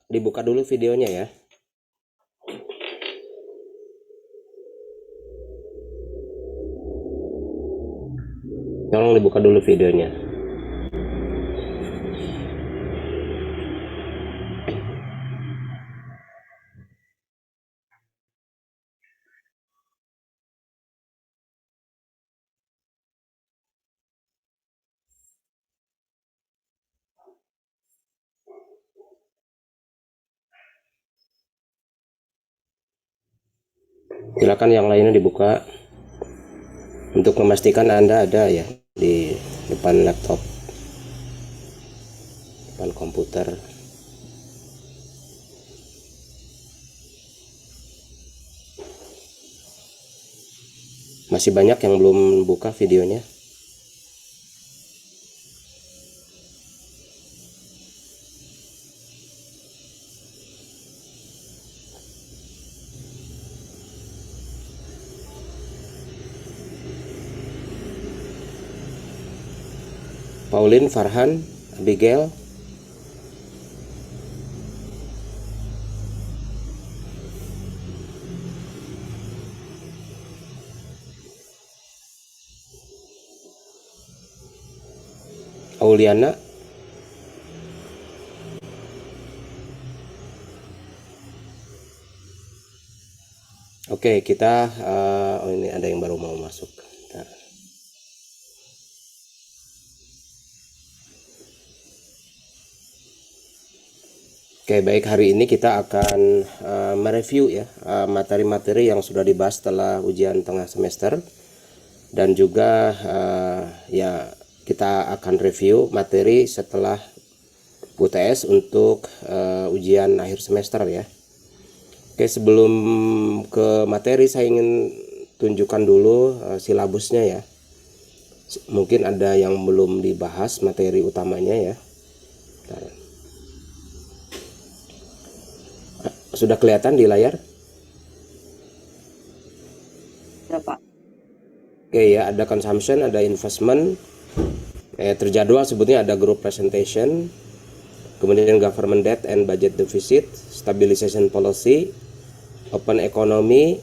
dibuka dulu videonya ya. Tolong dibuka dulu videonya. Silakan yang lainnya dibuka untuk memastikan Anda ada ya di depan laptop, depan komputer. Masih banyak yang belum buka videonya. Pauline, Farhan, Abigail. Auliana. Oke, kita oh ini ada yang baru mau masuk. Bentar. Oke, baik, hari ini kita akan mereview ya materi-materi yang sudah dibahas setelah ujian tengah semester, dan juga ya kita akan review materi setelah UTS untuk ujian akhir semester ya. Oke, sebelum ke materi saya ingin tunjukkan dulu silabusnya ya. Mungkin ada yang belum dibahas materi utamanya ya. Bentar. Sudah kelihatan di layar? Ya, Pak. Oke ya, ada consumption, ada investment, terjadwal sebetulnya ada group presentation, kemudian government debt and budget deficit, stabilization policy, open economy,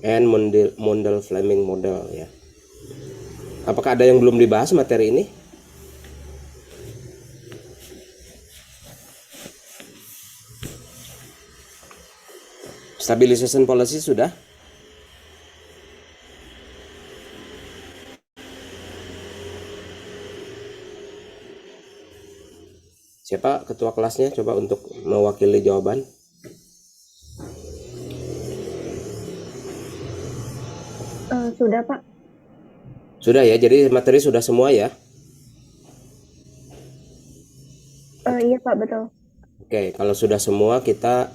and Mundell Fleming model ya. Apakah ada yang belum dibahas materi ini? Stabilization policy sudah? Siapa ketua kelasnya coba untuk mewakili jawaban? Sudah, Pak. Sudah ya, jadi materi sudah semua ya? Iya, Pak, betul. Oke, kalau sudah semua kita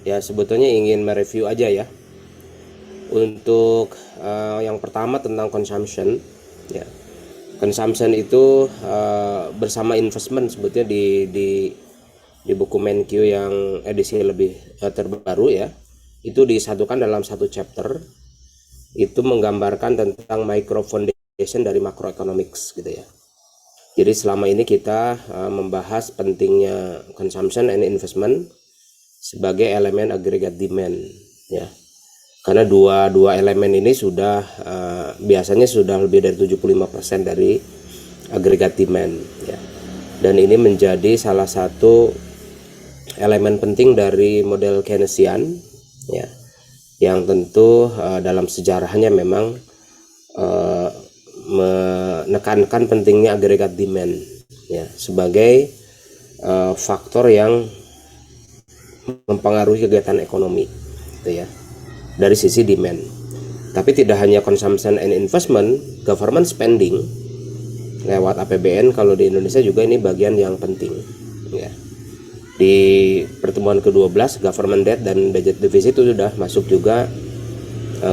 ya sebetulnya ingin mereview aja ya. Untuk yang pertama tentang consumption ya. Consumption itu bersama investment sebetulnya di buku Menkyu yang edisi lebih terbaru ya, itu disatukan dalam satu chapter. Itu menggambarkan tentang micro foundation dari macroeconomics gitu ya. Jadi selama ini kita membahas pentingnya consumption and investment sebagai elemen aggregate demand ya. Karena dua elemen ini sudah biasanya sudah lebih dari 75% dari agregat demand ya. Dan ini menjadi salah satu elemen penting dari model Keynesian ya, yang tentu dalam sejarahnya memang menekankan pentingnya agregat demand ya sebagai faktor yang mempengaruhi kegiatan ekonomi gitu ya, dari sisi demand. Tapi tidak hanya consumption and investment, government spending lewat APBN kalau di Indonesia juga ini bagian yang penting ya. Di pertemuan ke-12 government debt dan budget deficit itu sudah masuk juga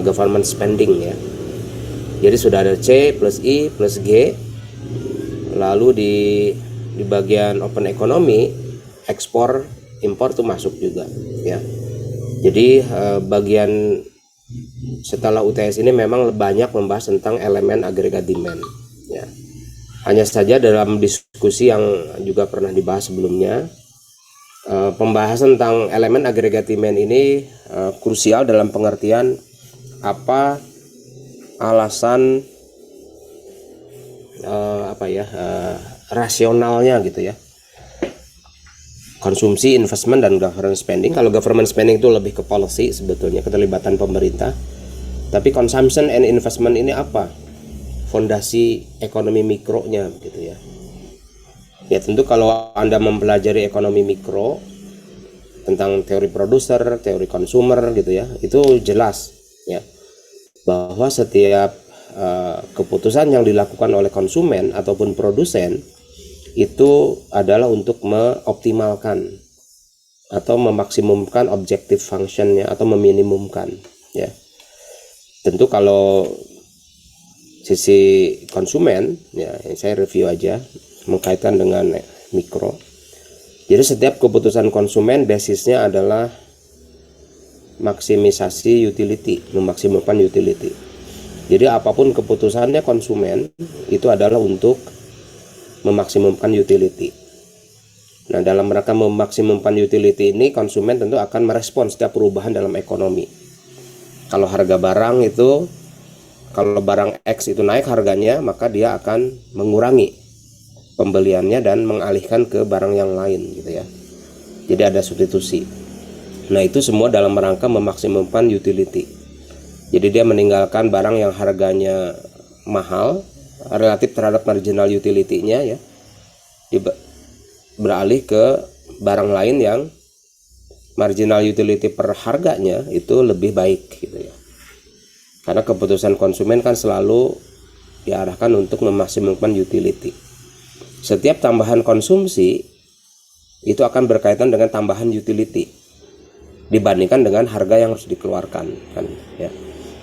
government spending ya. Jadi sudah ada C plus I plus G. Lalu di bagian open economy, ekspor impor itu masuk juga ya. Jadi bagian setelah UTS ini memang banyak membahas tentang elemen agregat demand ya. Hanya saja dalam diskusi diskusi yang juga pernah dibahas sebelumnya. Pembahasan tentang elemen agregat demand ini krusial dalam pengertian apa alasan rasionalnya gitu ya, konsumsi, investment, dan government spending. Kalau government spending itu lebih ke policy, sebetulnya keterlibatan pemerintah. Tapi consumption and investment ini apa? Fondasi ekonomi mikronya gitu ya. Ya tentu kalau Anda mempelajari ekonomi mikro tentang teori produser, teori consumer gitu ya, itu jelas ya bahwa setiap keputusan yang dilakukan oleh konsumen ataupun produsen itu adalah untuk mengoptimalkan atau memaksimumkan objective functionnya atau meminimumkan ya. Tentu kalau sisi konsumen ya, saya review aja mengkaitkan dengan mikro. Jadi setiap keputusan konsumen basisnya adalah maksimisasi utility, memaksimalkan utility. Jadi apapun keputusannya konsumen itu adalah untuk memaksimumkan utility. Nah, dalam rangka memaksimumkan utility ini, konsumen tentu akan merespon setiap perubahan dalam ekonomi. Kalau harga barang itu, kalau barang X itu naik harganya, maka dia akan mengurangi pembeliannya dan mengalihkan ke barang yang lain gitu ya. Jadi ada substitusi. Nah, itu semua dalam rangka memaksimumkan utility. Jadi dia meninggalkan barang yang harganya mahal relatif terhadap marginal utility-nya ya, beralih ke barang lain yang marginal utility per harganya itu lebih baik gitu ya. Karena keputusan konsumen kan selalu diarahkan untuk memaksimumkan utility. Setiap tambahan konsumsi itu akan berkaitan dengan tambahan utility dibandingkan dengan harga yang harus dikeluarkan kan ya.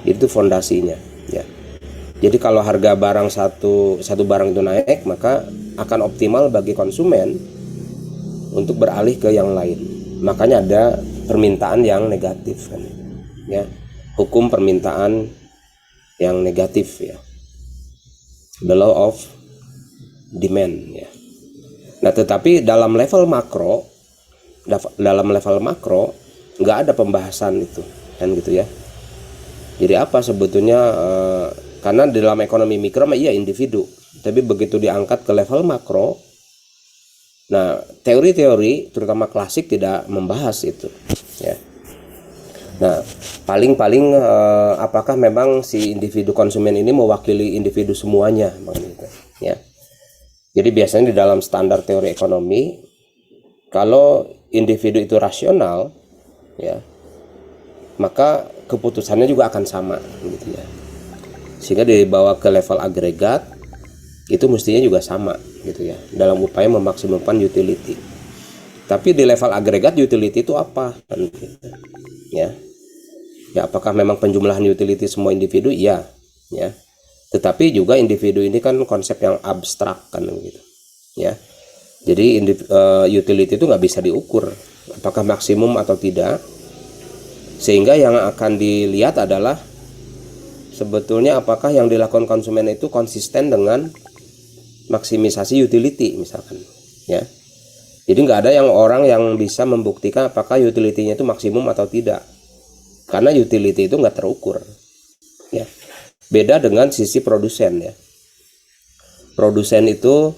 Itu fondasinya ya. Jadi kalau harga barang satu barang itu naik, maka akan optimal bagi konsumen untuk beralih ke yang lain. Makanya ada permintaan yang negatif kan ya. Hukum permintaan yang negatif ya. The law of demand ya. Nah, tetapi dalam level makro nggak ada pembahasan itu kan gitu ya. Jadi apa sebetulnya karena di dalam ekonomi mikro iya individu, tapi begitu diangkat ke level makro, nah teori-teori terutama klasik tidak membahas itu ya. Nah, paling apakah memang si individu konsumen ini mewakili individu semuanya gitu ya. Jadi biasanya di dalam standar teori ekonomi, kalau individu itu rasional ya, maka keputusannya juga akan sama gitu ya. Sehingga dibawa ke level agregat itu mestinya juga sama gitu ya, dalam upaya memaksimalkan utility. Tapi di level agregat utility itu apa kan gitu. Ya. Ya, apakah memang penjumlahan utility semua individu? Iya ya. Tetapi juga individu ini kan konsep yang abstrak kan gitu ya. Jadi utility itu nggak bisa diukur apakah maksimum atau tidak. Sehingga yang akan dilihat adalah sebetulnya apakah yang dilakukan konsumen itu konsisten dengan maksimisasi utility misalkan ya. Jadi nggak ada orang yang bisa membuktikan apakah utility-nya itu maksimum atau tidak, karena utility itu nggak terukur ya. Beda dengan sisi produsen ya. Produsen itu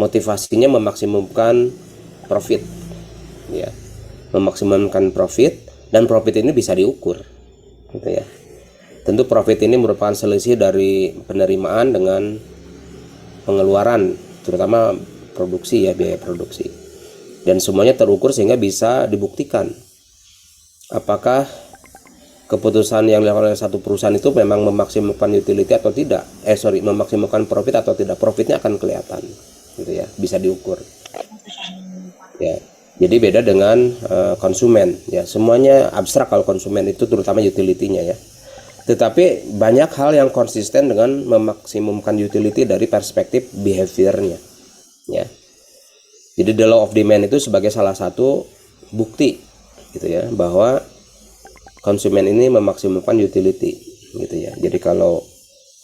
motivasinya memaksimumkan profit ya, memaksimumkan profit. Dan profit ini bisa diukur gitu ya. Tentu profit ini merupakan selisih dari penerimaan dengan pengeluaran, terutama produksi ya, biaya produksi. Dan semuanya terukur sehingga bisa dibuktikan apakah keputusan yang dilakukan oleh satu perusahaan itu memang memaksimalkan utility atau tidak. Memaksimalkan profit atau tidak. Profitnya akan kelihatan gitu ya, bisa diukur. Ya. Jadi beda dengan konsumen ya, semuanya abstrak kalau konsumen itu terutama utility-nya ya. Tetapi banyak hal yang konsisten dengan memaksimumkan utility dari perspektif behavior-nya ya. Jadi the law of demand itu sebagai salah satu bukti gitu ya, bahwa konsumen ini memaksimumkan utility gitu ya. Jadi kalau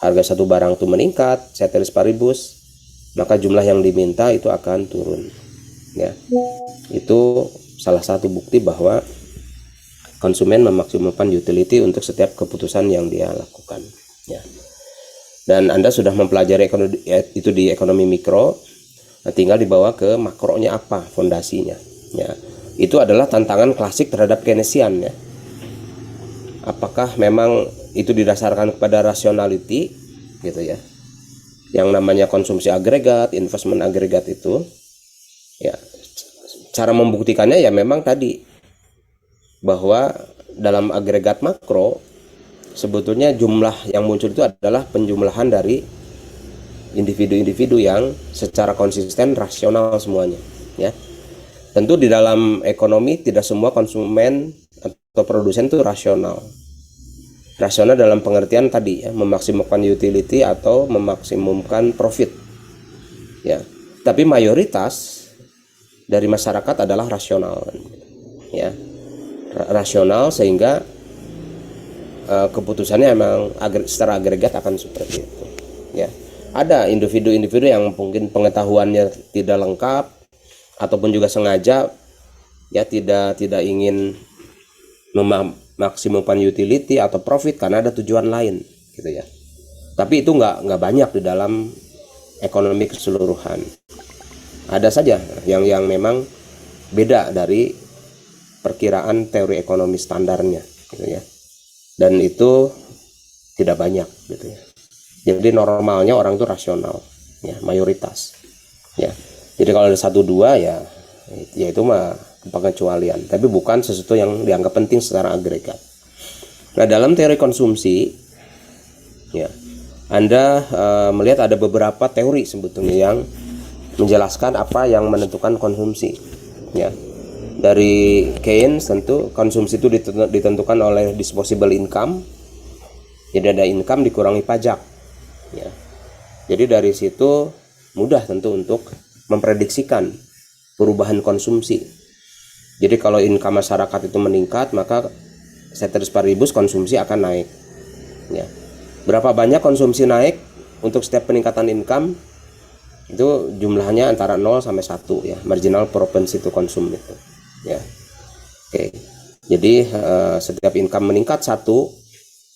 harga satu barang itu meningkat ceteris paribus, maka jumlah yang diminta itu akan turun. Ya, itu salah satu bukti bahwa konsumen memaksimumkan utility untuk setiap keputusan yang dia lakukan. Ya. Dan Anda sudah mempelajari itu di ekonomi mikro, nah tinggal dibawa ke makronya apa fondasinya. Ya. Itu adalah tantangan klasik terhadap Keynesian. Ya. Apakah memang itu didasarkan kepada rationality, gitu ya? Yang namanya konsumsi agregat, investment agregat itu, ya. Cara membuktikannya ya memang tadi bahwa dalam agregat makro sebetulnya jumlah yang muncul itu adalah penjumlahan dari individu-individu yang secara konsisten rasional semuanya, ya. Tentu di dalam ekonomi tidak semua konsumen atau produsen itu rasional. Rasional dalam pengertian tadi ya, memaksimumkan utility atau memaksimumkan profit. Ya. Tapi mayoritas dari masyarakat adalah rasional. Ya. Rasional sehingga keputusannya memang secara agregat akan seperti itu. Ya, ada individu-individu yang mungkin pengetahuannya tidak lengkap ataupun juga sengaja ya tidak ingin memaksimumkan utility atau profit karena ada tujuan lain, gitu ya. Tapi itu nggak banyak di dalam ekonomi keseluruhan. Ada saja yang memang beda dari perkiraan teori ekonomi standarnya, gitu ya. Dan itu tidak banyak, gitu ya. Jadi normalnya orang itu rasional, ya, mayoritas, ya. Jadi kalau ada 1-2 ya itu mah pengecualian, tapi bukan sesuatu yang dianggap penting secara agregat. Nah, dalam teori konsumsi, ya, Anda melihat ada beberapa teori sebetulnya yang menjelaskan apa yang menentukan konsumsi, ya. Dari Keynes tentu konsumsi itu ditentukan oleh disposable income. Jadi ada income dikurangi pajak, ya. Jadi dari situ mudah tentu untuk memprediksikan perubahan konsumsi. Jadi kalau income masyarakat itu meningkat, maka ceteris paribus konsumsi akan naik, ya. Berapa banyak konsumsi naik untuk setiap peningkatan income itu jumlahnya antara 0 sampai 1, ya, marginal propensity to consume itu. Ya, oke. Jadi setiap income meningkat 1,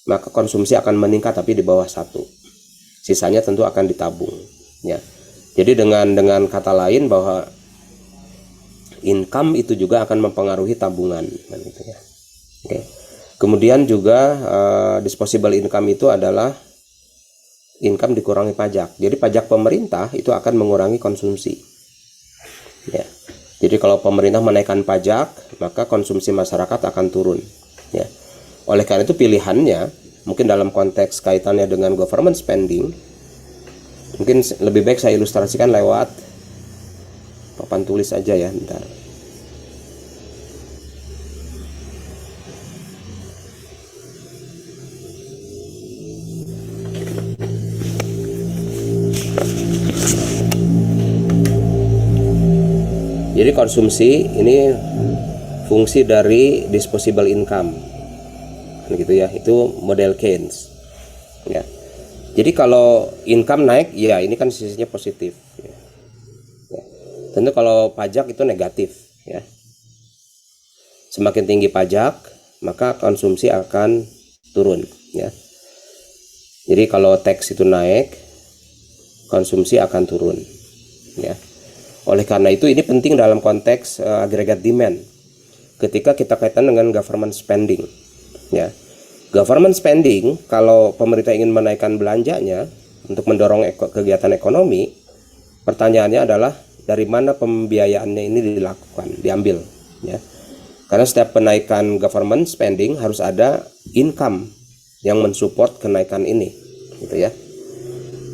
maka konsumsi akan meningkat tapi di bawah 1. Sisanya tentu akan ditabung. Ya, jadi dengan kata lain bahwa income itu juga akan mempengaruhi tabungan, gitu ya. Oke. Kemudian juga disposable income itu adalah income dikurangi pajak. Jadi pajak pemerintah itu akan mengurangi konsumsi. Ya. Jadi kalau pemerintah menaikkan pajak, maka konsumsi masyarakat akan turun, ya. Oleh karena itu pilihannya, mungkin dalam konteks kaitannya dengan government spending, mungkin lebih baik saya ilustrasikan lewat papan tulis aja ya, bentar. Jadi konsumsi ini fungsi dari disposable income, gitu ya. Itu model Keynes, ya. Jadi kalau income naik, ya ini kan sisinya positif, ya. Ya. Tentu kalau pajak itu negatif, ya. Semakin tinggi pajak, maka konsumsi akan turun, ya. Jadi kalau tax itu naik, konsumsi akan turun, ya. Oleh karena itu ini penting dalam konteks agregat demand ketika kita kaitan dengan government spending, ya. Government spending, kalau pemerintah ingin menaikkan belanjanya untuk mendorong kegiatan ekonomi, pertanyaannya adalah dari mana pembiayaannya ini diambil, ya. Karena setiap kenaikan government spending harus ada income yang mensupport kenaikan ini, gitu ya.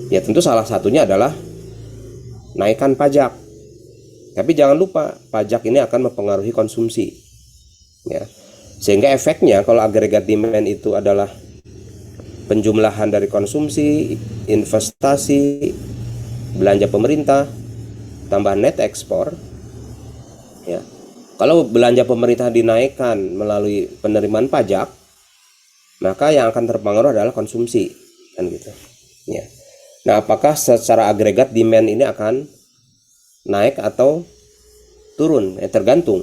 Ya tentu salah satunya adalah naikkan pajak. Tapi jangan lupa, pajak ini akan mempengaruhi konsumsi, ya. Sehingga efeknya kalau agregat demand itu adalah penjumlahan dari konsumsi, investasi, belanja pemerintah, tambah net ekspor, ya. Kalau belanja pemerintah dinaikkan melalui penerimaan pajak, maka yang akan terpengaruh adalah konsumsi, kan gitu, ya. Nah, apakah secara agregat demand ini akan naik atau turun? Tergantung.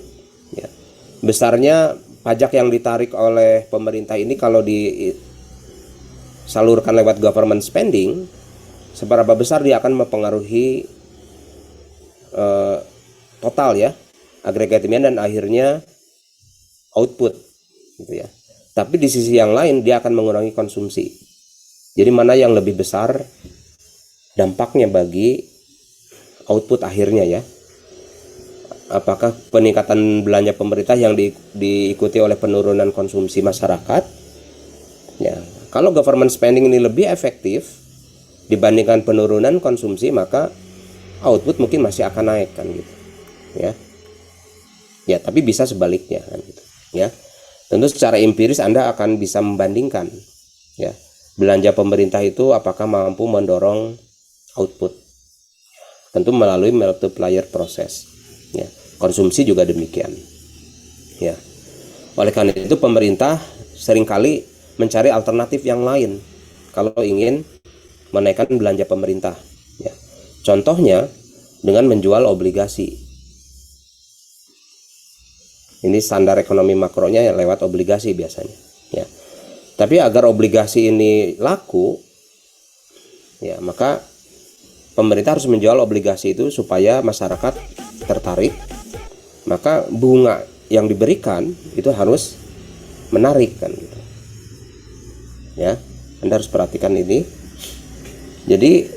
Ya. Besarnya pajak yang ditarik oleh pemerintah ini kalau disalurkan lewat government spending, seberapa besar dia akan mempengaruhi total ya, agregat demand dan akhirnya output gitu ya. Tapi di sisi yang lain dia akan mengurangi konsumsi. Jadi mana yang lebih besar dampaknya bagi output akhirnya ya? Apakah peningkatan belanja pemerintah yang diikuti oleh penurunan konsumsi masyarakat? Ya, kalau government spending ini lebih efektif dibandingkan penurunan konsumsi, maka output mungkin masih akan naik kan gitu. Ya. Ya, tapi bisa sebaliknya kan gitu. Ya. Tentu secara empiris Anda akan bisa membandingkan ya. Belanja pemerintah itu apakah mampu mendorong output. Tentu melalui multiplier proses. Ya. Konsumsi juga demikian. Ya. Oleh karena itu pemerintah seringkali mencari alternatif yang lain kalau ingin menaikkan belanja pemerintah. Ya. Contohnya dengan menjual obligasi. Ini standar ekonomi makronya lewat obligasi biasanya. Ya. Tapi agar obligasi ini laku, ya maka pemerintah harus menjual obligasi itu supaya masyarakat tertarik. Maka bunga yang diberikan itu harus menarik kan gitu. Ya, Anda harus perhatikan ini. Jadi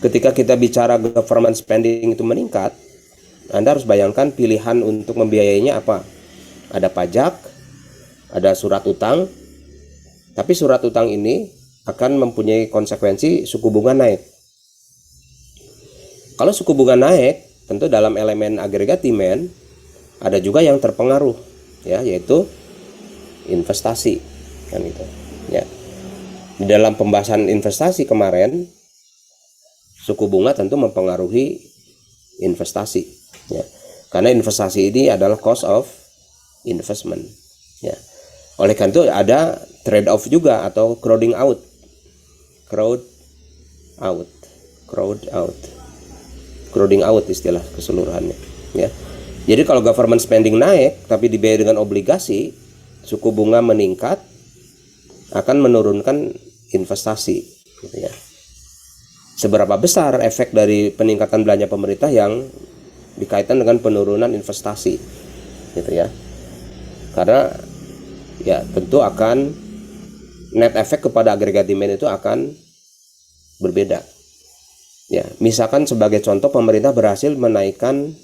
ketika kita bicara government spending itu meningkat, Anda harus bayangkan pilihan untuk membiayainya apa. Ada pajak, ada surat utang, tapi surat utang ini akan mempunyai konsekuensi suku bunga naik. Kalau suku bunga naik, tentu dalam elemen agregat demand ada juga yang terpengaruh, ya, yaitu investasi, kan itu. Ya. Di dalam pembahasan investasi kemarin, suku bunga tentu mempengaruhi investasi. Ya. Karena investasi ini adalah cost of investment. Ya. Oleh karena itu ada trade off juga atau crowding out. Crowding out istilah keseluruhannya. Ya. Jadi kalau government spending naik tapi dibayar dengan obligasi, suku bunga meningkat akan menurunkan investasi, gitu ya. Seberapa besar efek dari peningkatan belanja pemerintah yang dikaitkan dengan penurunan investasi, gitu ya. Karena ya tentu akan net efek kepada agregat demand itu akan berbeda. Ya, misalkan sebagai contoh pemerintah berhasil menaikkan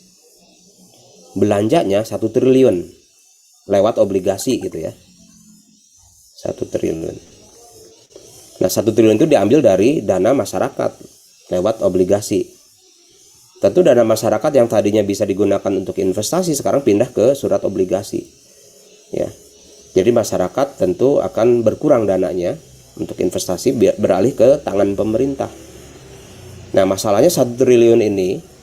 belanjanya 1 triliun lewat obligasi gitu ya. 1 triliun. Nah, 1 triliun itu diambil dari dana masyarakat lewat obligasi. Tentu dana masyarakat yang tadinya bisa digunakan untuk investasi sekarang pindah ke surat obligasi. Ya. Jadi masyarakat tentu akan berkurang dananya untuk investasi beralih ke tangan pemerintah. Nah, masalahnya 1 triliun ini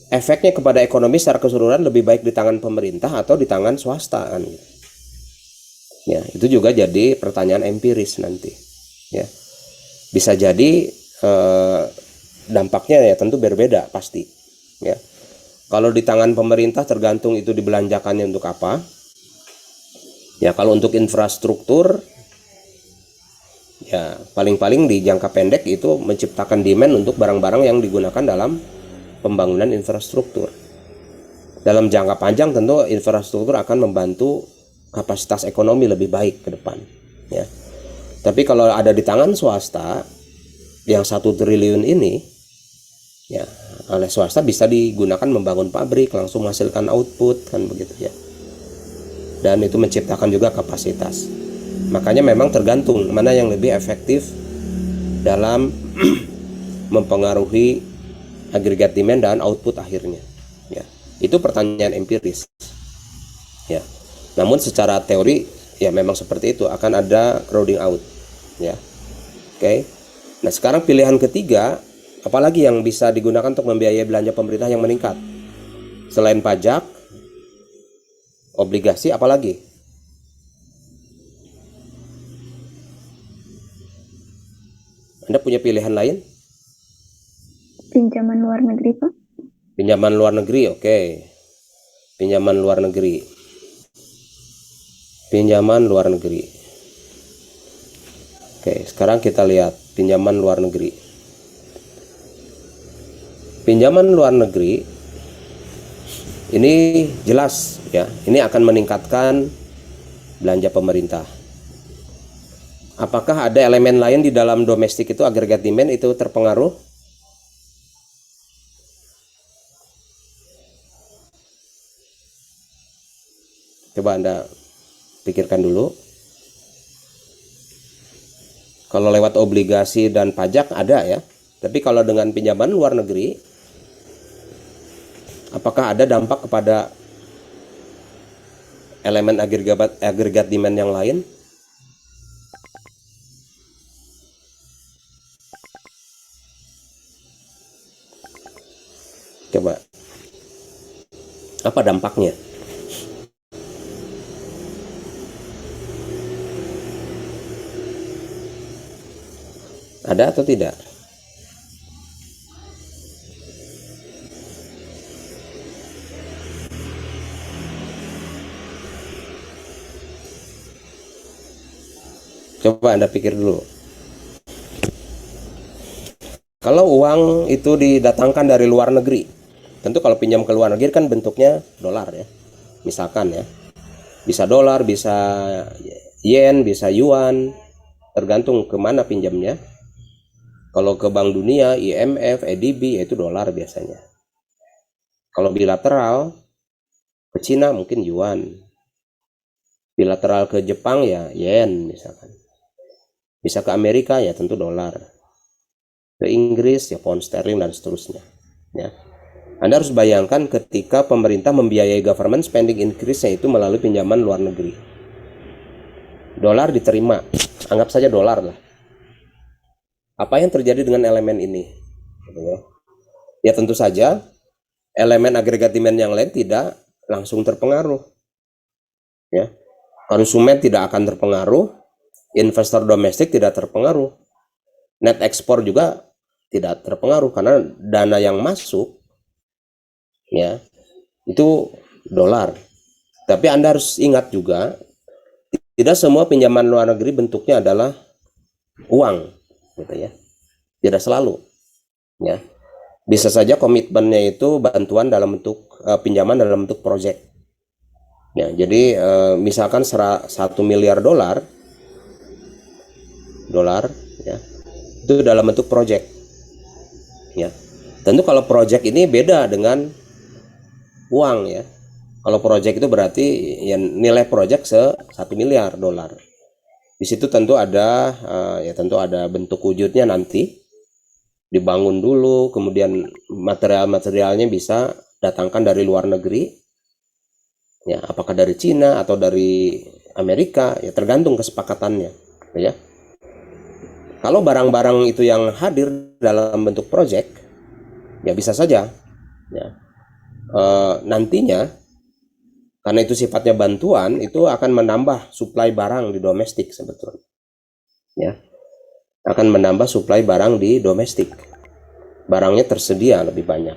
efeknya kepada ekonomi secara keseluruhan lebih baik di tangan pemerintah atau di tangan swasta kan. Ya, itu juga jadi pertanyaan empiris nanti. Ya. Bisa jadi dampaknya ya tentu berbeda pasti. Ya. Kalau di tangan pemerintah tergantung itu dibelanjakannya untuk apa. Ya, kalau untuk infrastruktur ya paling-paling di jangka pendek itu menciptakan demand untuk barang-barang yang digunakan dalam pembangunan infrastruktur. Dalam jangka panjang tentu infrastruktur akan membantu kapasitas ekonomi lebih baik ke depan. Ya. Tapi kalau ada di tangan swasta yang 1 triliun ini, ya oleh swasta bisa digunakan membangun pabrik, langsung menghasilkan output kan begitu ya. Dan itu menciptakan juga kapasitas. Makanya memang tergantung mana yang lebih efektif dalam mempengaruhi agregat demand dan output akhirnya. Ya, itu pertanyaan empiris. Ya, namun secara teori ya memang seperti itu, akan ada crowding out. Ya, oke. Nah sekarang pilihan ketiga, apalagi yang bisa digunakan untuk membiayai belanja pemerintah yang meningkat selain pajak, obligasi, apalagi? Anda punya pilihan lain? Pinjaman luar negeri, Pak. Pinjaman luar negeri, oke. Pinjaman luar negeri. Pinjaman luar negeri. Oke, sekarang kita lihat pinjaman luar negeri. Pinjaman luar negeri ini jelas ya, ini akan meningkatkan belanja pemerintah. Apakah ada elemen lain di dalam domestik itu, agregat demand itu terpengaruh? Coba Anda pikirkan dulu. Kalau lewat obligasi dan pajak ada ya, tapi kalau dengan pinjaman luar negeri, apakah ada dampak kepada elemen agregat demand yang lain? Coba, apa dampaknya? Ada atau tidak? Coba Anda pikir dulu. Kalau uang itu didatangkan dari luar negeri, tentu kalau pinjam ke luar negeri kan bentuknya dolar ya. Misalkan ya, bisa dolar, bisa yen, bisa yuan, tergantung kemana pinjamnya. Kalau ke Bank Dunia, IMF, EDB, yaitu dolar biasanya. Kalau bilateral, ke Cina mungkin yuan. Bilateral ke Jepang ya yen misalkan. Bisa ke Amerika ya tentu dolar. Ke Inggris ya pound sterling dan seterusnya. Ya. Anda harus bayangkan ketika pemerintah membiayai government spending increase-nya itu melalui pinjaman luar negeri. Dolar diterima, anggap saja dolar lah. Apa yang terjadi dengan elemen ini? Ya tentu saja elemen agregat demand yang lain tidak langsung terpengaruh. Ya. Konsumen tidak akan terpengaruh, investor domestik tidak terpengaruh, net ekspor juga tidak terpengaruh karena dana yang masuk ya itu dolar. Tapi Anda harus ingat juga tidak semua pinjaman luar negeri bentuknya adalah uang gitu ya. Tidak selalu ya. Bisa saja komitmennya itu bantuan dalam bentuk pinjaman dalam bentuk proyek. Ya, jadi misalkan 1 miliar dolar ya. Itu dalam bentuk proyek. Ya. Tentu kalau proyek ini beda dengan uang ya. Kalau proyek itu berarti ya nilai proyek 1 miliar dolar. Di situ tentu ada tentu ada bentuk wujudnya nanti. Dibangun dulu, kemudian material-materialnya bisa datangkan dari luar negeri. Ya, apakah dari Cina atau dari Amerika, ya tergantung kesepakatannya, ya. Kalau barang-barang itu yang hadir dalam bentuk proyek, ya bisa saja, ya. Nantinya, karena itu sifatnya bantuan, itu akan menambah suplai barang di domestik sebetulnya, ya. Akan menambah suplai barang di domestik. Barangnya tersedia lebih banyak.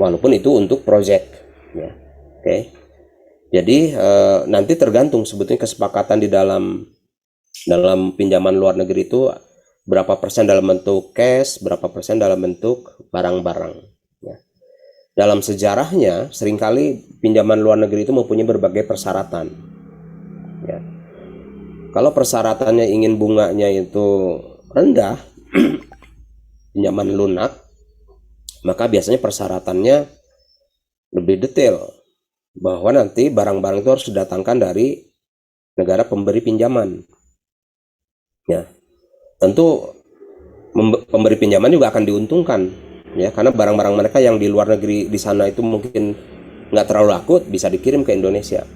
Walaupun itu untuk proyek. Ya. Oke. Jadi nanti tergantung sebetulnya kesepakatan di dalam pinjaman luar negeri itu berapa persen dalam bentuk cash, berapa persen dalam bentuk barang-barang. Ya. Dalam sejarahnya seringkali pinjaman luar negeri itu mempunyai berbagai persyaratan. Ya. Kalau persyaratannya ingin bunganya itu rendah, pinjaman lunak, maka biasanya persyaratannya lebih detail bahwa nanti barang-barang itu harus didatangkan dari negara pemberi pinjaman. Ya, tentu pemberi pinjaman juga akan diuntungkan, ya, karena barang-barang mereka yang di luar negeri di sana itu mungkin nggak terlalu laku, bisa dikirim ke Indonesia.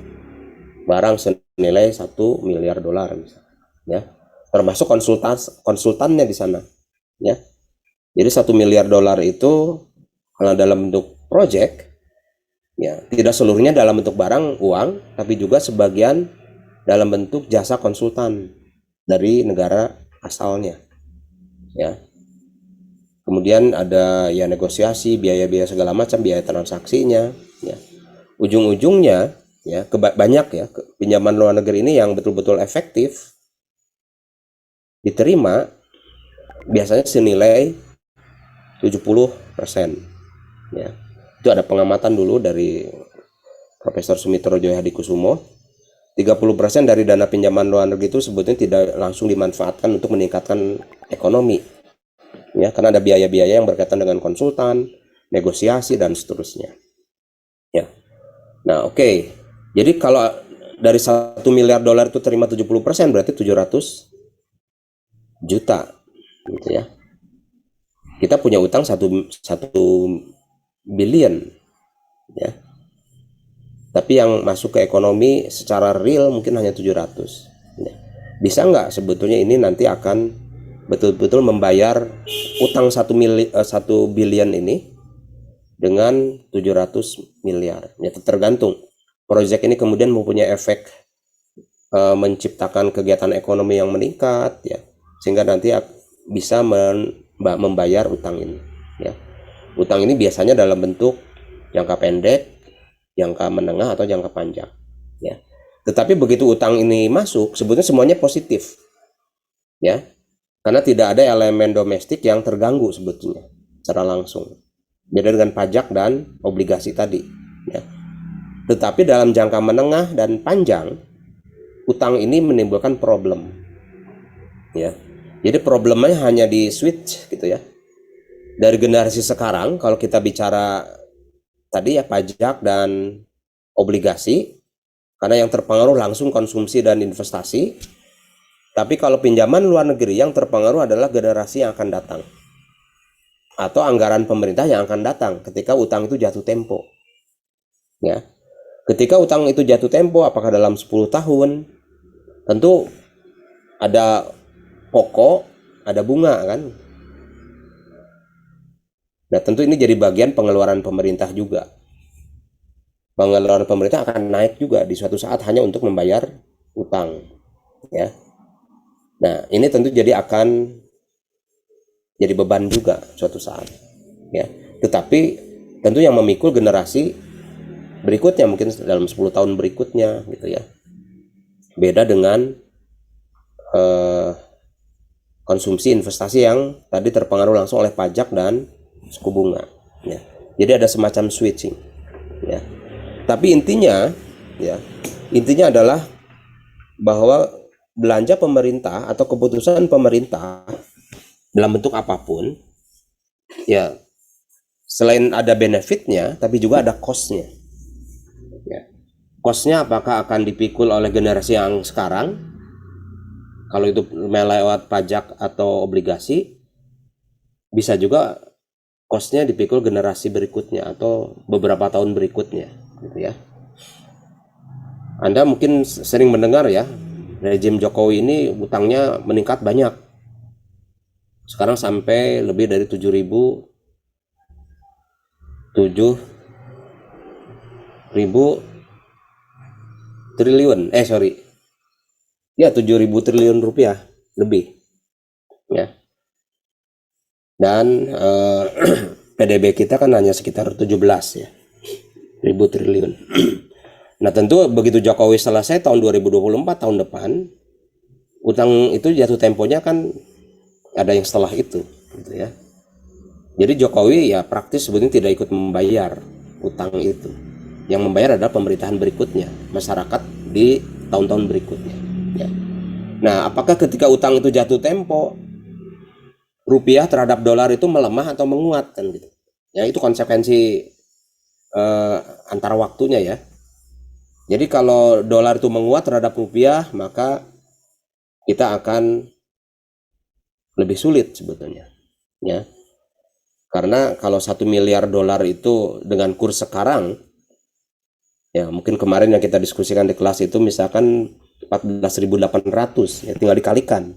Barang senilai 1 miliar dolar misalnya, ya, termasuk konsultannya di sana, ya. Jadi 1 miliar dolar itu kalau dalam bentuk project, ya tidak seluruhnya dalam bentuk barang uang, tapi juga sebagian dalam bentuk jasa konsultan dari negara asalnya. ya. Kemudian ada ya negosiasi, biaya-biaya segala macam, biaya transaksinya, ya. Ujung-ujungnya ya banyak ya pinjaman luar negeri ini yang betul-betul efektif diterima biasanya senilai 70%, ya. Itu ada pengamatan dulu dari Profesor Sumitro Joyhadikusumo. 30% dari dana pinjaman luar negeri itu sebetulnya tidak langsung dimanfaatkan untuk meningkatkan ekonomi, ya, karena ada biaya-biaya yang berkaitan dengan konsultan, negosiasi dan seterusnya, ya. Nah, oke. Jadi kalau dari 1 miliar dolar itu terima 70%, berarti 700 juta, gitu ya. Kita punya utang 1 billion, ya. Tapi yang masuk ke ekonomi secara real mungkin hanya 700, ya. Bisa nggak sebetulnya ini nanti akan betul-betul membayar utang 1 billion ini dengan 700 miliar, ya, tergantung. Proyek ini kemudian mempunyai efek menciptakan kegiatan ekonomi yang meningkat, ya, sehingga nanti bisa membayar utang ini, ya. Utang ini biasanya dalam bentuk jangka pendek, jangka menengah atau jangka panjang, ya. Tetapi begitu utang ini masuk, sebetulnya semuanya positif, ya, karena tidak ada elemen domestik yang terganggu sebetulnya secara langsung, beda dengan pajak dan obligasi tadi, ya. Tetapi dalam jangka menengah dan panjang, utang ini menimbulkan problem, ya. Jadi problemnya hanya di switch, gitu ya. Dari generasi sekarang, kalau kita bicara tadi ya pajak dan obligasi, karena yang terpengaruh langsung konsumsi dan investasi. Tapi kalau pinjaman luar negeri, yang terpengaruh adalah generasi yang akan datang, atau anggaran pemerintah yang akan datang ketika utang itu jatuh tempo, ya. Ketika utang itu jatuh tempo, apakah dalam 10 tahun, tentu ada pokok, ada bunga, kan. Nah, tentu ini jadi bagian pengeluaran pemerintah juga. Pengeluaran pemerintah akan naik juga di suatu saat hanya untuk membayar utang, ya. Nah, ini tentu akan jadi beban juga suatu saat, ya. Tetapi tentu yang memikul generasi berikutnya, mungkin dalam 10 tahun berikutnya, gitu ya. Beda dengan konsumsi investasi yang tadi terpengaruh langsung oleh pajak dan suku bunga, ya. Jadi ada semacam switching, ya. Tapi intinya adalah bahwa belanja pemerintah atau keputusan pemerintah dalam bentuk apapun, ya, selain ada benefitnya tapi juga ada cost-nya, ya. Cost-nya apakah akan dipikul oleh generasi yang sekarang kalau itu melewat pajak atau obligasi, bisa juga cost-nya dipikul generasi berikutnya atau beberapa tahun berikutnya, gitu ya. Anda mungkin sering mendengar ya, rezim Jokowi ini utangnya meningkat banyak. Sekarang sampai lebih dari 7.000 triliun, 7.000 triliun rupiah lebih, ya. Dan PDB kita kan hanya sekitar 17 ya ribu triliun. Nah, tentu begitu Jokowi selesai tahun 2024, tahun depan, utang itu jatuh temponya kan ada yang setelah itu, gitu ya. Jadi Jokowi ya praktis sebetulnya tidak ikut membayar utang itu. Yang membayar adalah pemerintahan berikutnya, masyarakat di tahun-tahun berikutnya, ya. Nah, apakah ketika utang itu jatuh tempo, rupiah terhadap dolar itu melemah atau menguat, kan gitu. Ya, itu konsekuensi antara waktunya, ya. Jadi kalau dolar itu menguat terhadap rupiah, maka kita akan lebih sulit sebetulnya, ya. Karena kalau 1 miliar dolar itu dengan kurs sekarang, ya mungkin kemarin yang kita diskusikan di kelas itu misalkan 14.800, ya tinggal dikalikan.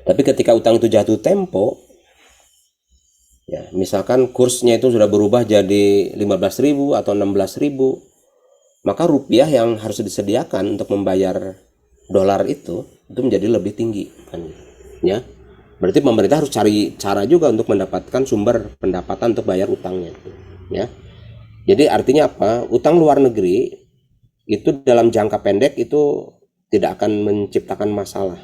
Tapi ketika utang itu jatuh tempo, ya misalkan kursnya itu sudah berubah jadi 15.000 atau 16.000, maka rupiah yang harus disediakan untuk membayar dolar itu menjadi lebih tinggi, kan, ya. Berarti pemerintah harus cari cara juga untuk mendapatkan sumber pendapatan untuk bayar utangnya, ya. Jadi artinya apa? Utang luar negeri itu dalam jangka pendek itu tidak akan menciptakan masalah,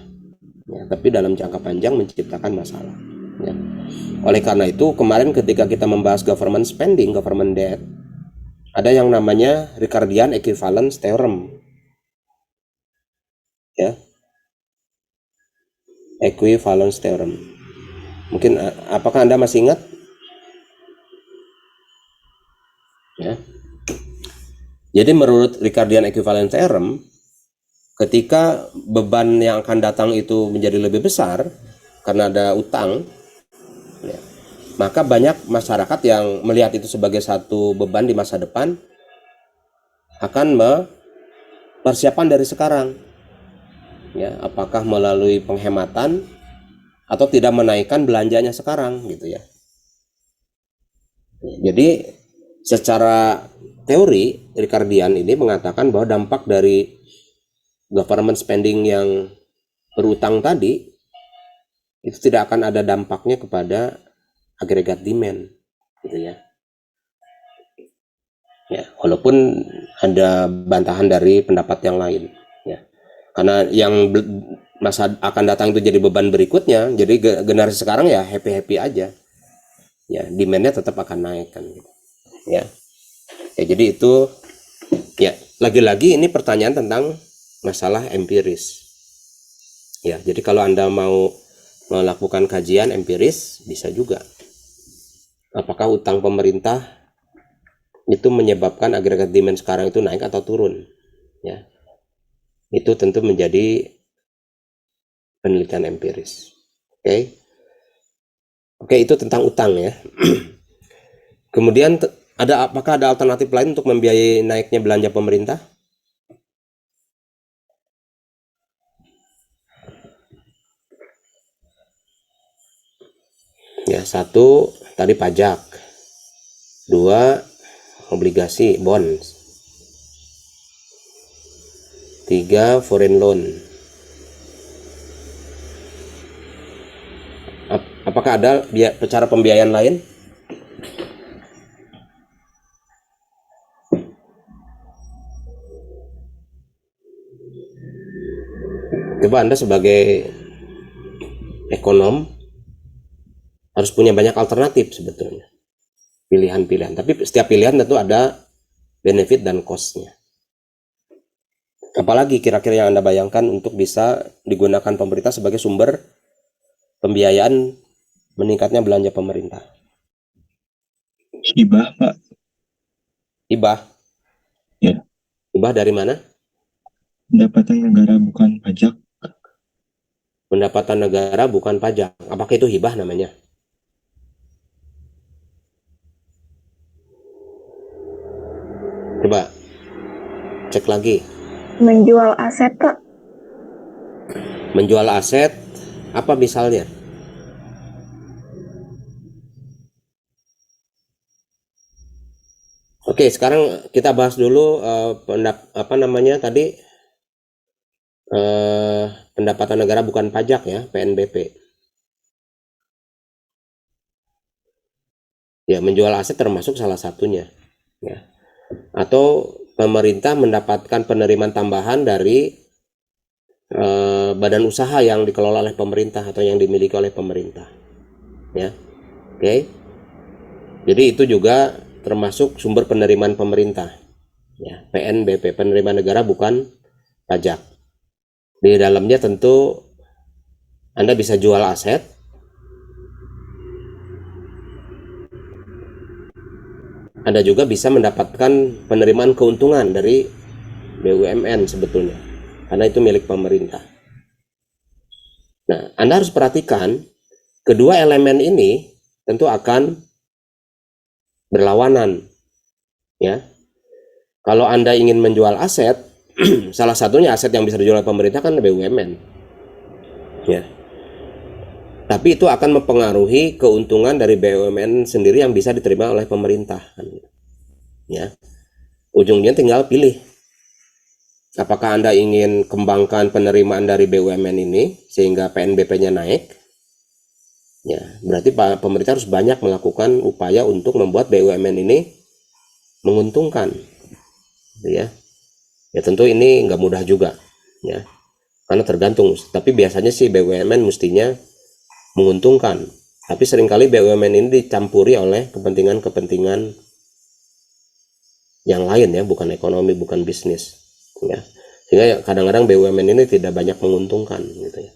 ya, tapi dalam jangka panjang menciptakan masalah, ya. Oleh karena itu kemarin ketika kita membahas government spending, government debt, ada yang namanya Ricardian Equivalence Theorem, ya, Equivalence Theorem. Mungkin apakah Anda masih ingat? Ya. Jadi menurut Ricardian Equivalence Theorem, ketika beban yang akan datang itu menjadi lebih besar karena ada utang, ya, maka banyak masyarakat yang melihat itu sebagai satu beban di masa depan akan persiapan dari sekarang, ya, apakah melalui penghematan atau tidak menaikkan belanjanya sekarang, gitu ya. Jadi secara teori Ricardian ini mengatakan bahwa dampak dari government spending yang berutang tadi itu tidak akan ada dampaknya kepada agregat demand, gitu ya. Ya, walaupun ada bantahan dari pendapat yang lain, ya. Karena yang masa akan datang itu jadi beban berikutnya, jadi generasi sekarang ya happy aja, ya, demandnya tetap akan naik kan, gitu. Ya. Ya, jadi itu, ya, lagi-lagi ini pertanyaan tentang masalah empiris, ya. Jadi kalau Anda mau melakukan kajian empiris bisa juga, apakah utang pemerintah itu menyebabkan agregat demand sekarang itu naik atau turun, ya. Itu tentu menjadi penelitian empiris. Oke, itu tentang utang, ya. Kemudian apakah ada alternatif lain untuk membiayai naiknya belanja pemerintah? Ya, satu tadi pajak, dua obligasi bonds, tiga foreign loan. Apakah ada cara pembiayaan lain? Coba Anda sebagai ekonom harus punya banyak alternatif sebetulnya, pilihan-pilihan. Tapi setiap pilihan tentu ada benefit dan cost-nya. Apalagi kira-kira yang Anda bayangkan untuk bisa digunakan pemerintah sebagai sumber pembiayaan meningkatnya belanja pemerintah? Hibah, Pak. Hibah? Ya. Hibah dari mana? Pendapatan negara bukan pajak. Pendapatan negara bukan pajak. Apakah itu hibah namanya? Coba cek lagi. Menjual aset, Pak. Menjual aset, apa misalnya? Oke, sekarang kita bahas dulu pendapatan negara bukan pajak, ya, PNBP. Ya, menjual aset termasuk salah satunya, ya. Atau pemerintah mendapatkan penerimaan tambahan dari badan usaha yang dikelola oleh pemerintah atau yang dimiliki oleh pemerintah, ya. Oke. Jadi itu juga termasuk sumber penerimaan pemerintah, ya, PNBP, penerimaan negara bukan pajak. Di dalamnya tentu Anda bisa jual aset, Anda juga bisa mendapatkan penerimaan keuntungan dari BUMN sebetulnya, karena itu milik pemerintah. Nah, Anda harus perhatikan kedua elemen ini tentu akan berlawanan, ya. Kalau Anda ingin menjual aset, salah satunya aset yang bisa dijual oleh pemerintah kan BUMN, ya. Tapi itu akan mempengaruhi keuntungan dari BUMN sendiri yang bisa diterima oleh pemerintah, ya. Ujungnya tinggal pilih, apakah Anda ingin kembangkan penerimaan dari BUMN ini sehingga PNBP-nya naik, Ya, berarti pemerintah harus banyak melakukan upaya untuk membuat BUMN ini menguntungkan, gitu ya. Ya tentu ini nggak mudah juga, ya, karena tergantung. Tapi biasanya sih BUMN mestinya menguntungkan. Tapi seringkali BUMN ini dicampuri oleh kepentingan-kepentingan yang lain ya, bukan ekonomi, bukan bisnis, ya. Sehingga kadang-kadang BUMN ini tidak banyak menguntungkan, gitu ya.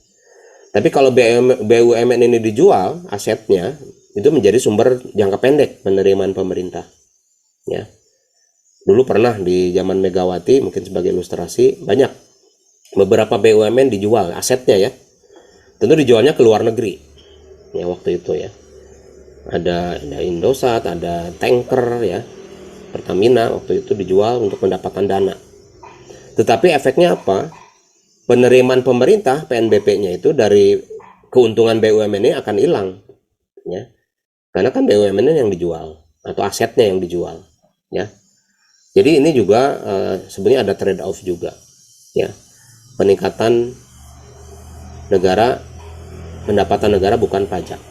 Tapi kalau BUMN ini dijual asetnya, itu menjadi sumber jangka pendek penerimaan pemerintah. Ya, dulu pernah di zaman Megawati, mungkin sebagai ilustrasi, banyak beberapa BUMN dijual asetnya ya. Tentu dijualnya ke luar negeri. Ya waktu itu ya. Ada Indosat, ada Tanker ya, Pertamina waktu itu dijual untuk mendapatkan dana. Tetapi efeknya apa? Penerimaan pemerintah PNBP-nya itu dari keuntungan BUMN ini akan hilang, ya, karena kan BUMN yang dijual atau asetnya yang dijual, ya. Jadi ini juga sebenarnya ada trade off juga, ya, peningkatan negara, pendapatan negara bukan pajak,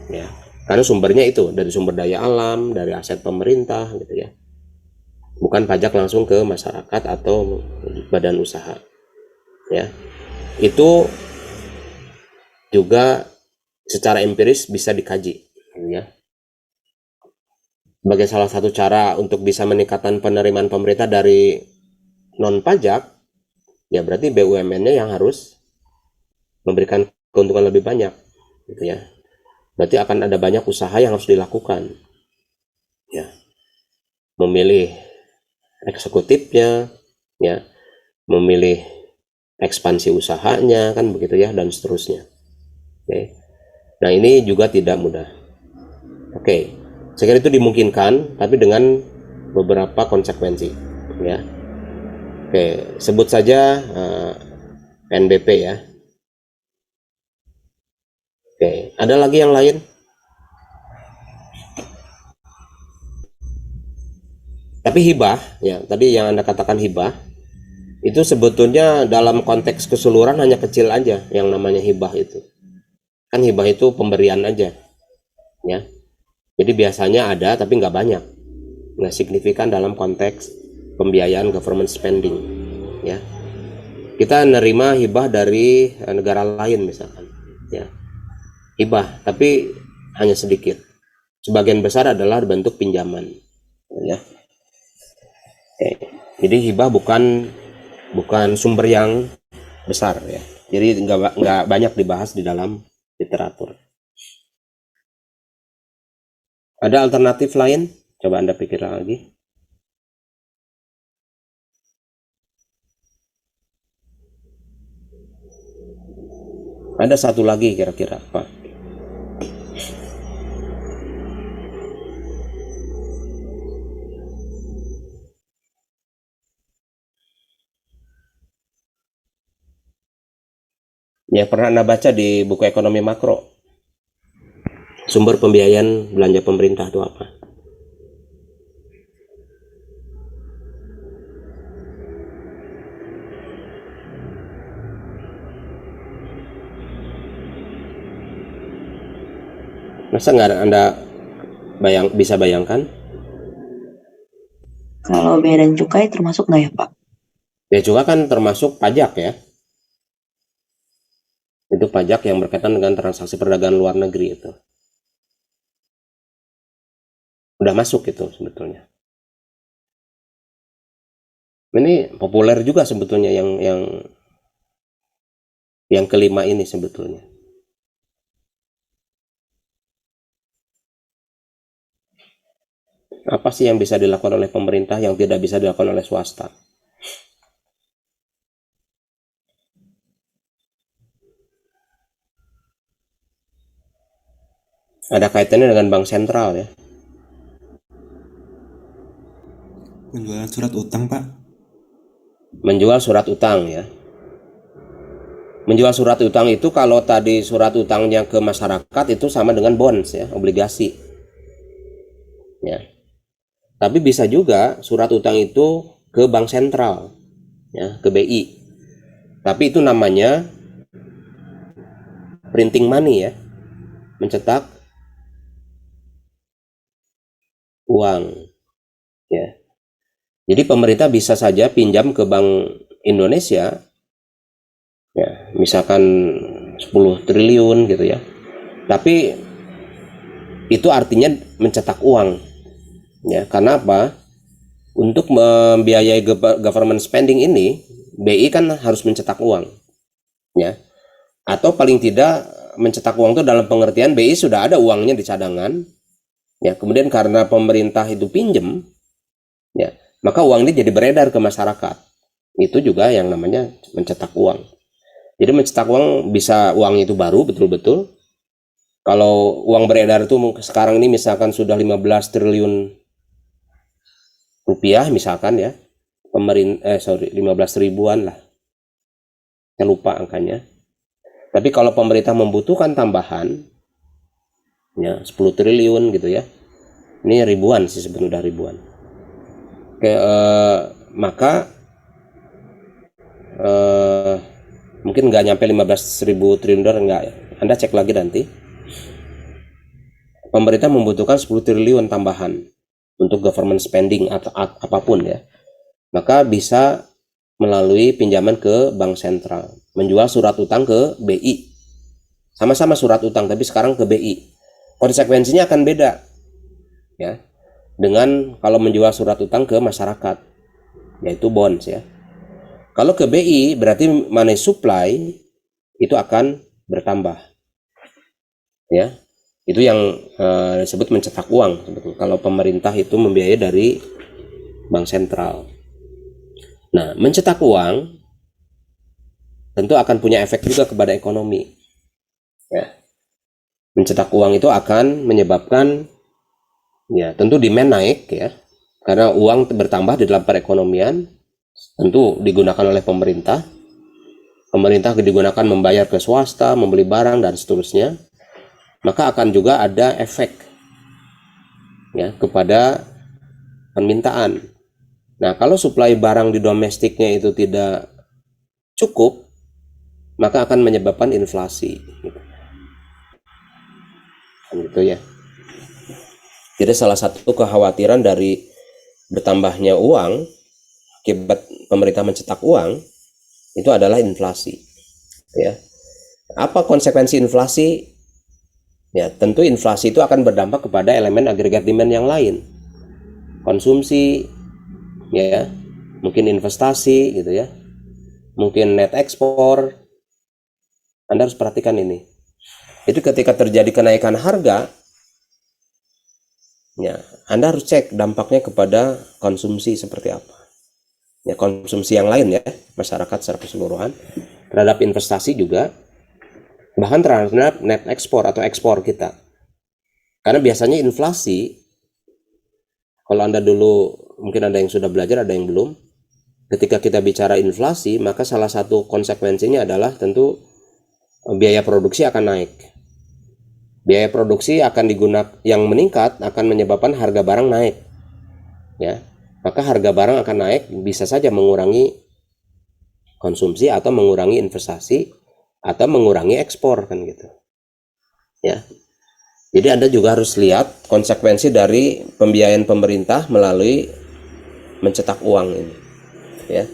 ya, karena sumbernya itu dari sumber daya alam, dari aset pemerintah, gitu ya, bukan pajak langsung ke masyarakat atau badan usaha, ya. Itu juga secara empiris bisa dikaji, ya, sebagai salah satu cara untuk bisa meningkatkan penerimaan pemerintah dari non pajak, ya berarti BUMN-nya yang harus memberikan keuntungan lebih banyak, gitu ya. Berarti akan ada banyak usaha yang harus dilakukan, ya, memilih eksekutifnya, ya, memilih ekspansi usahanya, kan begitu ya, dan seterusnya. Oke. Nah ini juga tidak mudah. Oke, saya kira itu dimungkinkan, tapi dengan beberapa konsekuensi, ya. Oke, sebut saja PNBP ya. Oke, ada lagi yang lain? Tapi hibah, ya, tadi yang Anda katakan hibah, itu sebetulnya dalam konteks keseluruhan hanya kecil aja yang namanya hibah itu. Kan hibah itu pemberian aja, ya. Jadi biasanya ada tapi nggak banyak, nggak signifikan dalam konteks pembiayaan government spending, ya. Kita nerima hibah dari negara lain misalkan, ya, hibah tapi hanya sedikit, sebagian besar adalah bentuk pinjaman, ya. Jadi hibah bukan sumber yang besar ya, jadi nggak banyak dibahas di dalam literatur. Ada alternatif lain? Coba Anda pikir lagi. Ada satu lagi kira-kira apa? Ya pernah Anda baca di buku ekonomi makro, sumber pembiayaan belanja pemerintah itu apa? Masa nggak Anda bisa bayangkan? Kalau bea dan cukai termasuk nggak ya, Pak? Bea cukai kan termasuk pajak ya. Itu pajak yang berkaitan dengan transaksi perdagangan luar negeri itu. Udah masuk itu sebetulnya. Ini populer juga sebetulnya yang kelima ini sebetulnya. Apa sih yang bisa dilakukan oleh pemerintah yang tidak bisa dilakukan oleh swasta? Ada kaitannya dengan bank sentral ya. Penjualan surat utang, Pak. Menjual surat utang ya. Menjual surat utang itu kalau tadi surat utangnya ke masyarakat itu sama dengan bonds ya, obligasi. Ya. Tapi bisa juga surat utang itu ke bank sentral ya, ke BI. Tapi itu namanya printing money ya. mencetak uang, ya. Jadi pemerintah bisa saja pinjam ke Bank Indonesia, ya, misalkan 10 triliun gitu ya. Tapi itu artinya mencetak uang, ya. Karena apa? Untuk membiayai government spending ini, BI kan harus mencetak uang, ya. Atau paling tidak mencetak uang itu dalam pengertian BI sudah ada uangnya di cadangan, ya. Kemudian karena pemerintah itu pinjem, ya, maka uang ini jadi beredar ke masyarakat. Itu juga yang namanya mencetak uang. Jadi mencetak uang bisa uangnya itu baru betul-betul. Kalau uang beredar itu sekarang ini misalkan sudah 15 triliun rupiah misalkan ya. 15 ribuan lah. Saya lupa angkanya. Tapi kalau pemerintah membutuhkan tambahan ya 10 triliun gitu ya. Ini ribuan sih sebenarnya, ribuan. Oke, maka mungkin nggak nyampe 15.000 triliun dolar, nggak ya. Anda cek lagi nanti. Pemerintah membutuhkan 10 triliun tambahan untuk government spending atau apapun ya. Maka bisa melalui pinjaman ke bank sentral, menjual surat utang ke BI. Sama-sama surat utang tapi sekarang ke BI. Konsekuensinya akan beda ya. Dengan kalau menjual surat utang ke masyarakat, yaitu bonds ya. Kalau ke BI berarti money supply itu akan bertambah, ya. Itu yang disebut mencetak uang sebetulnya. Kalau pemerintah itu membiayai dari bank sentral. Nah, mencetak uang tentu akan punya efek juga kepada ekonomi, ya. Mencetak uang itu akan menyebabkan ya tentu demand naik ya, karena uang bertambah di dalam perekonomian, tentu digunakan oleh pemerintah digunakan membayar ke swasta, membeli barang dan seterusnya, maka akan juga ada efek ya kepada permintaan. Nah, kalau suplai barang di domestiknya itu tidak cukup, maka akan menyebabkan inflasi gitu ya. Jadi salah satu kekhawatiran dari bertambahnya uang akibat pemerintah mencetak uang itu adalah inflasi. Ya. Apa konsekuensi inflasi? Ya, tentu inflasi itu akan berdampak kepada elemen agregat demand yang lain. Konsumsi, ya, mungkin investasi gitu ya. Mungkin net ekspor. Anda harus perhatikan ini. Jadi ketika terjadi kenaikan harga, ya, Anda harus cek dampaknya kepada konsumsi seperti apa. Ya, konsumsi yang lain ya, masyarakat secara keseluruhan, terhadap investasi juga, bahkan terhadap net ekspor atau ekspor kita. Karena biasanya inflasi, kalau Anda dulu, mungkin ada yang sudah belajar, ada yang belum, ketika kita bicara inflasi, maka salah satu konsekuensinya adalah tentu biaya produksi akan naik. Biaya produksi akan digunakan, yang meningkat akan menyebabkan harga barang naik, ya. Maka harga barang akan naik, bisa saja mengurangi konsumsi atau mengurangi investasi atau mengurangi ekspor kan gitu, ya. Jadi Anda juga harus lihat konsekuensi dari pembiayaan pemerintah melalui mencetak uang ini, ya.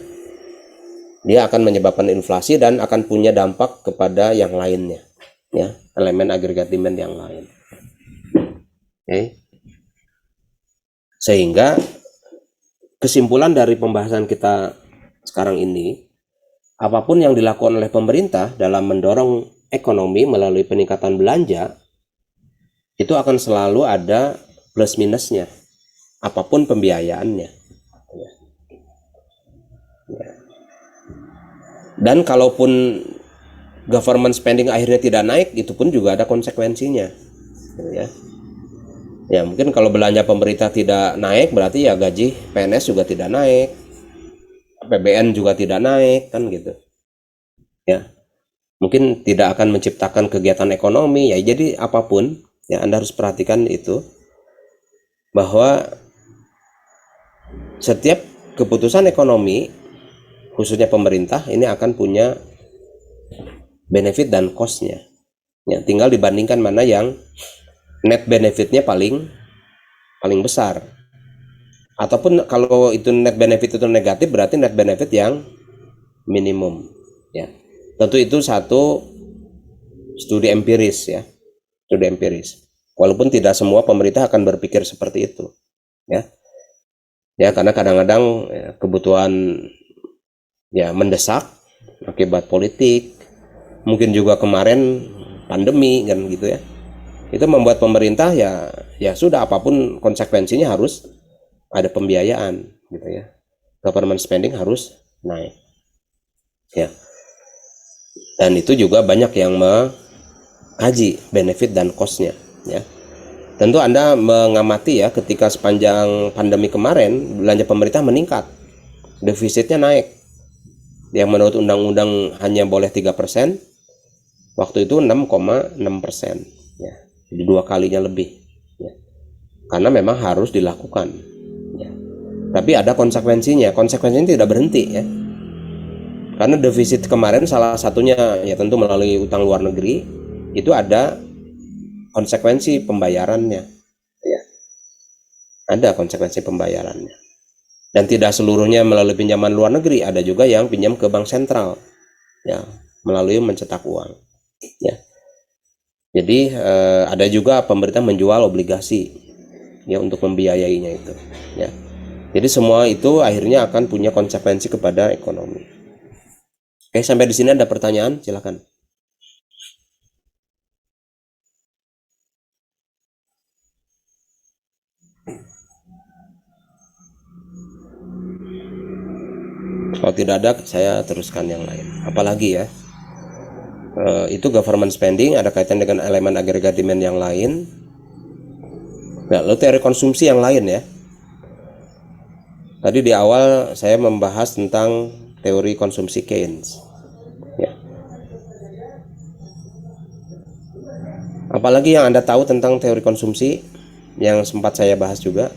Dia akan menyebabkan inflasi dan akan punya dampak kepada yang lainnya, ya, elemen agregat demand yang lain. Oke. Sehingga kesimpulan dari pembahasan kita sekarang ini, apapun yang dilakukan oleh pemerintah dalam mendorong ekonomi melalui peningkatan belanja, itu akan selalu ada plus minusnya, apapun pembiayaannya. Dan kalaupun government spending akhirnya tidak naik, itu pun juga ada konsekuensinya, ya. Ya, mungkin kalau belanja pemerintah tidak naik, berarti ya gaji PNS juga tidak naik, APBN juga tidak naik, kan gitu. Ya, mungkin tidak akan menciptakan kegiatan ekonomi, ya. Jadi apapun, ya, Anda harus perhatikan itu, bahwa setiap keputusan ekonomi, khususnya pemerintah, ini akan punya benefit dan cost-nya. Ya, tinggal dibandingkan mana yang net benefitnya paling besar. Ataupun kalau itu net benefit itu negatif, berarti net benefit yang minimum. Ya, tentu itu satu studi empiris ya, studi empiris. Walaupun tidak semua pemerintah akan berpikir seperti itu. Ya, karena kadang-kadang kebutuhan ya mendesak akibat politik, mungkin juga kemarin pandemi kan gitu ya. Itu membuat pemerintah ya sudah, apapun konsekuensinya harus ada pembiayaan gitu ya. Government spending harus naik. Ya. Dan itu juga banyak yang mengkaji benefit dan cost-nya ya. Tentu Anda mengamati ya, ketika sepanjang pandemi kemarin belanja pemerintah meningkat. Defisitnya naik. Yang menurut undang-undang hanya boleh 3%, waktu itu 6,6%. Ya. Jadi 2 kalinya lebih. Ya. Karena memang harus dilakukan. Ya. Tapi ada konsekuensinya. Konsekuensinya tidak berhenti ya. Karena defisit kemarin salah satunya ya tentu melalui utang luar negeri, itu ada konsekuensi pembayarannya. Ya. Ada konsekuensi pembayarannya. Dan tidak seluruhnya melalui pinjaman luar negeri, ada juga yang pinjam ke bank sentral, ya, melalui mencetak uang. Ya. Jadi ada juga pemerintah menjual obligasi, ya, untuk membiayainya itu. Ya. Jadi semua itu akhirnya akan punya konsekuensi kepada ekonomi. Oke, sampai di sini ada pertanyaan, silakan. Kalau tidak ada, saya teruskan yang lain. Apalagi ya, itu government spending ada kaitan dengan elemen agregat demand yang lain. Nah, lalu teori konsumsi yang lain ya. Tadi di awal saya membahas tentang teori konsumsi Keynes. Ya. Apalagi yang Anda tahu tentang teori konsumsi yang sempat saya bahas juga?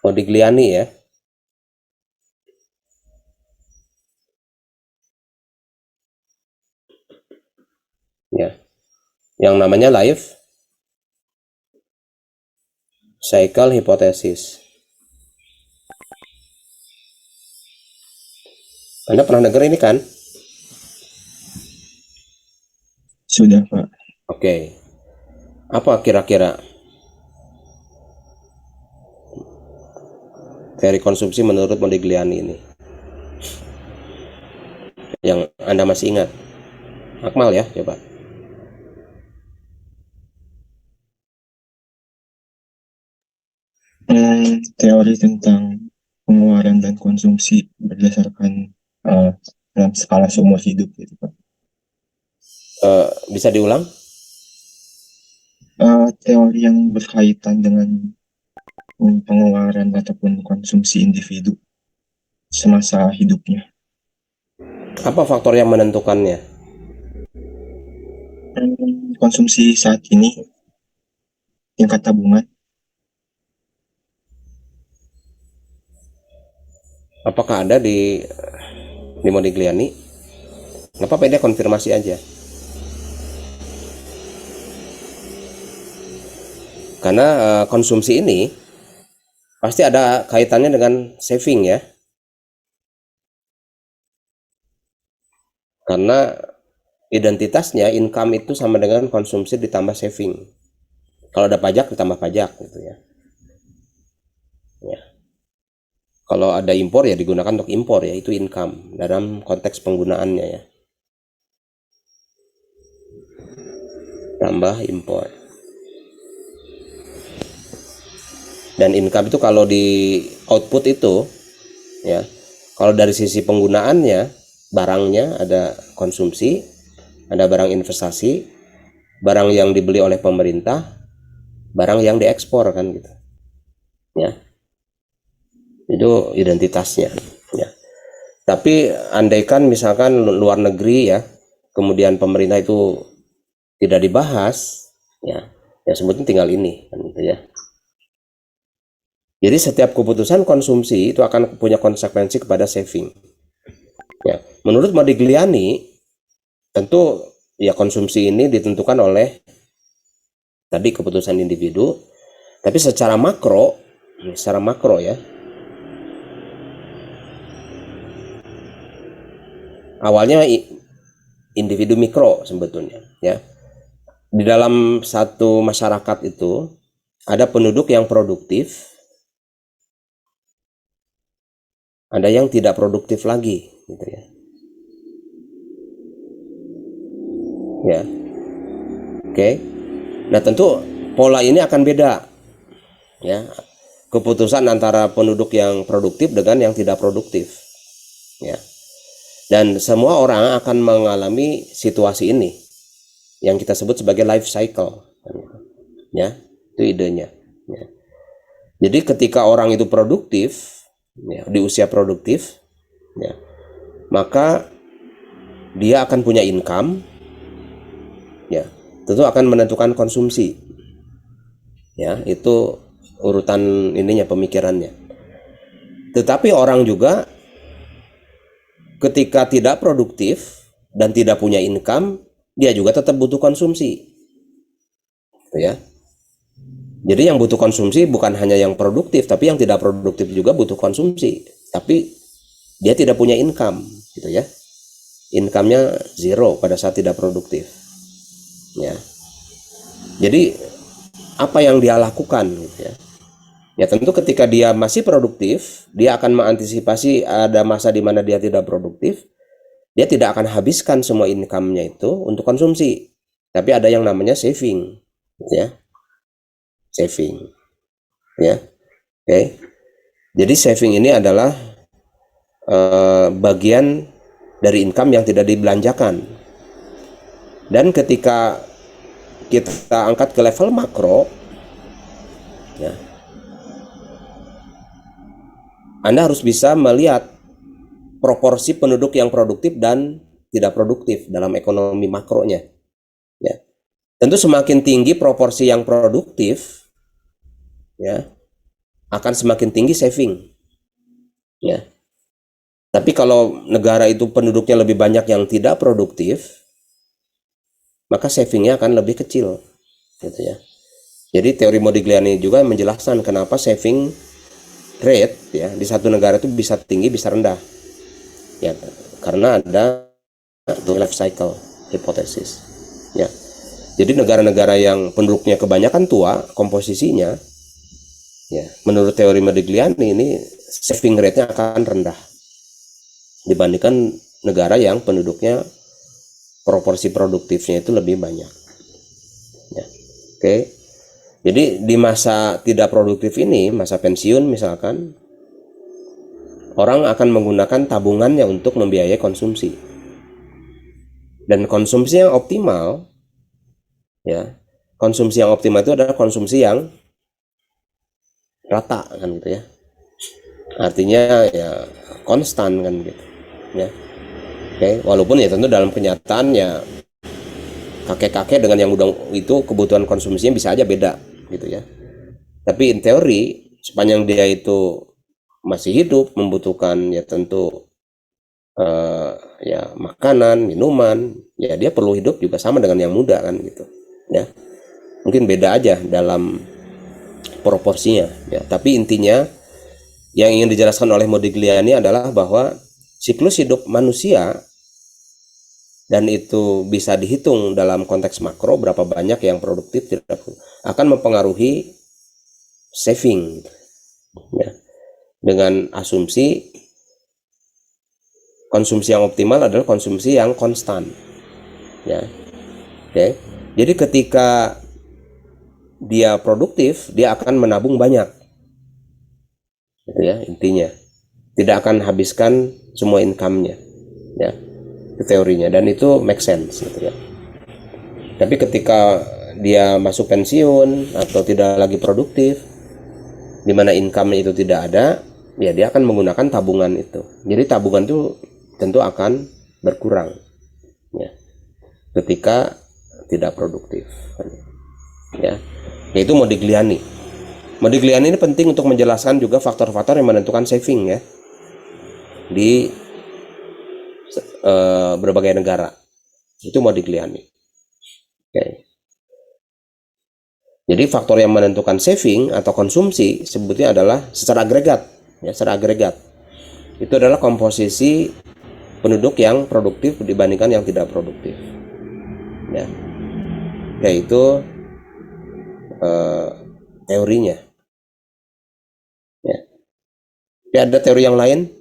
Modigliani ya. Ya. Yang namanya life cycle hypothesis. Anda pernah dengar ini kan? Sudah, Pak. Oke. Apa kira-kira teori konsumsi menurut Modigliani ini? Yang Anda masih ingat? Akmal ya, coba. Teori tentang pengeluaran dan konsumsi berdasarkan dalam skala seumur hidup gitu, Pak. Bisa diulang? Teori yang berkaitan dengan pengeluaran ataupun konsumsi individu semasa hidupnya. Apa faktor yang menentukannya? Konsumsi saat ini, tingkat tabungan. Apakah ada di Modigliani? Nggak apa-apa, dia konfirmasi aja. Karena konsumsi ini pasti ada kaitannya dengan saving ya. Karena identitasnya income itu sama dengan konsumsi ditambah saving. Kalau ada pajak ditambah pajak gitu ya. Ya. Kalau ada impor ya digunakan untuk impor ya, itu income dalam konteks penggunaannya ya. Tambah impor. Dan income itu kalau di output itu ya, kalau dari sisi penggunaannya, barangnya ada konsumsi, ada barang investasi, barang yang dibeli oleh pemerintah, barang yang diekspor kan gitu. Ya. Itu identitasnya ya. Tapi andaikan misalkan luar negeri ya, kemudian pemerintah itu tidak dibahas ya, ya sebetulnya tinggal ini kan gitu ya. Jadi setiap keputusan konsumsi itu akan punya konsekuensi kepada saving. Ya, menurut Modigliani, tentu ya konsumsi ini ditentukan oleh tadi keputusan individu, tapi secara makro ya, awalnya individu mikro sebetulnya ya. Di dalam satu masyarakat itu ada penduduk yang produktif, ada yang tidak produktif lagi gitu ya. Ya. Oke. Nah, tentu pola ini akan beda. Ya. Keputusan antara penduduk yang produktif dengan yang tidak produktif. Ya. Dan semua orang akan mengalami situasi ini yang kita sebut sebagai life cycle. Ya, itu idenya. Ya. Jadi ketika orang itu produktif, ya, di usia produktif, ya, maka dia akan punya income, ya, tentu akan menentukan konsumsi, ya, itu urutan ininya pemikirannya. Tetapi orang juga ketika tidak produktif dan tidak punya income, dia juga tetap butuh konsumsi, ya. Jadi yang butuh konsumsi bukan hanya yang produktif, tapi yang tidak produktif juga butuh konsumsi. Tapi dia tidak punya income, gitu ya. Income-nya zero pada saat tidak produktif. Ya. Jadi apa yang dia lakukan, gitu ya? Ya tentu ketika dia masih produktif, dia akan mengantisipasi ada masa di mana dia tidak produktif. Dia tidak akan habiskan semua income-nya itu untuk konsumsi, tapi ada yang namanya saving, gitu ya. Saving, ya, oke. Jadi saving ini adalah bagian dari income yang tidak dibelanjakan. Dan ketika kita angkat ke level makro, ya, Anda harus bisa melihat proporsi penduduk yang produktif dan tidak produktif dalam ekonomi makronya. Ya, tentu semakin tinggi proporsi yang produktif, ya, akan semakin tinggi saving, ya. Tapi kalau negara itu penduduknya lebih banyak yang tidak produktif, maka savingnya akan lebih kecil, gitu ya. Jadi teori Modigliani juga menjelaskan kenapa saving rate, ya, di satu negara itu bisa tinggi bisa rendah, ya, karena ada life cycle hypothesis, ya. Jadi negara-negara yang penduduknya kebanyakan tua komposisinya, ya, menurut teori Modigliani ini saving rate-nya akan rendah dibandingkan negara yang penduduknya proporsi produktifnya itu lebih banyak. Ya. Oke. Jadi di masa tidak produktif ini, masa pensiun misalkan, orang akan menggunakan tabungannya untuk membiayai konsumsi. Dan konsumsi yang optimal, ya, konsumsi yang optimal itu adalah konsumsi yang rata, kan gitu ya. Artinya ya konstan, kan gitu ya. Oke, walaupun ya tentu dalam kenyataan ya kakek-kakek dengan yang udah itu kebutuhan konsumsinya bisa aja beda gitu ya. Tapi in teori sepanjang dia itu masih hidup membutuhkan ya tentu ya makanan, minuman, ya dia perlu hidup juga sama dengan yang muda, kan gitu ya. Mungkin beda aja dalam proporsinya, ya. Tapi intinya yang ingin dijelaskan oleh Modigliani adalah bahwa siklus hidup manusia, dan itu bisa dihitung dalam konteks makro berapa banyak yang produktif tidak akan mempengaruhi saving, ya, dengan asumsi konsumsi yang optimal adalah konsumsi yang konstan, ya. Oke. Jadi ketika dia produktif, dia akan menabung banyak, gitu ya, intinya tidak akan habiskan semua income-nya, ya, itu teorinya, dan itu make sense, gitu ya. Tapi ketika dia masuk pensiun atau tidak lagi produktif, di mana income itu tidak ada, ya dia akan menggunakan tabungan itu. Jadi tabungan itu tentu akan berkurang, ya, ketika tidak produktif, ya. Yaitu Modigliani, Modigliani ini penting untuk menjelaskan juga faktor-faktor yang menentukan saving ya di berbagai negara. Itu Modigliani. Oke. Jadi faktor yang menentukan saving atau konsumsi sebetulnya adalah secara agregat, ya, secara agregat. Itu adalah komposisi penduduk yang produktif dibandingkan yang tidak produktif. Ya. Yaitu teorinya. Ya. Tapi ada teori yang lain?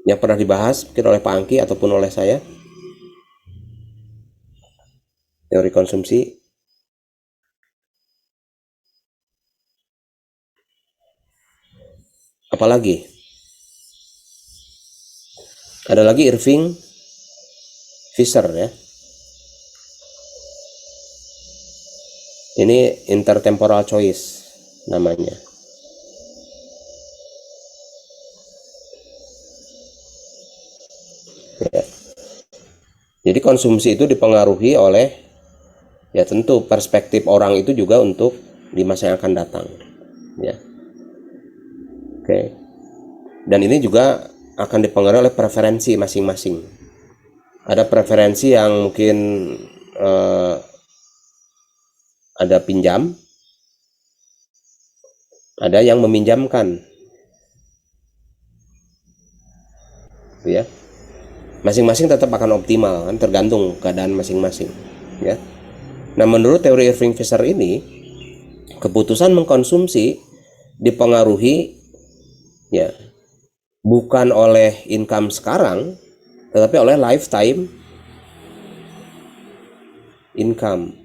Yang pernah dibahas mungkin oleh Pak Angki ataupun oleh saya, teori konsumsi. Apalagi ada lagi Irving Fisher ya, ini intertemporal choice namanya. Ya. Jadi konsumsi itu dipengaruhi oleh, ya tentu perspektif orang itu juga untuk di masa yang akan datang, ya. Oke. Dan ini juga akan dipengaruhi oleh preferensi masing-masing. Ada preferensi yang mungkin ada pinjam, ada yang meminjamkan, ya. Masing-masing tetap akan optimal kan, tergantung keadaan masing-masing, ya. Nah, menurut teori Irving Fisher ini, keputusan mengkonsumsi dipengaruhi, ya, bukan oleh income sekarang, tetapi oleh lifetime income,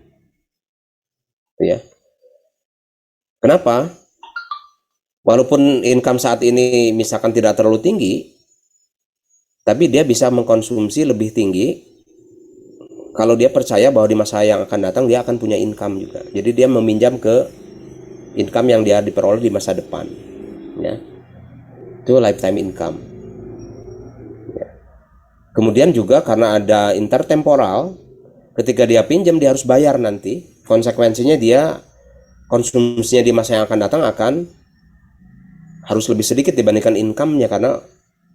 ya. Kenapa? Walaupun income saat ini misalkan tidak terlalu tinggi, tapi dia bisa mengkonsumsi lebih tinggi kalau dia percaya bahwa di masa yang akan datang dia akan punya income juga. Jadi dia meminjam ke income yang dia diperoleh di masa depan, ya. Itu lifetime income, ya. Kemudian juga karena ada intertemporal, ketika dia pinjam dia harus bayar nanti. Konsekuensinya dia konsumsinya di masa yang akan datang akan harus lebih sedikit dibandingkan income-nya karena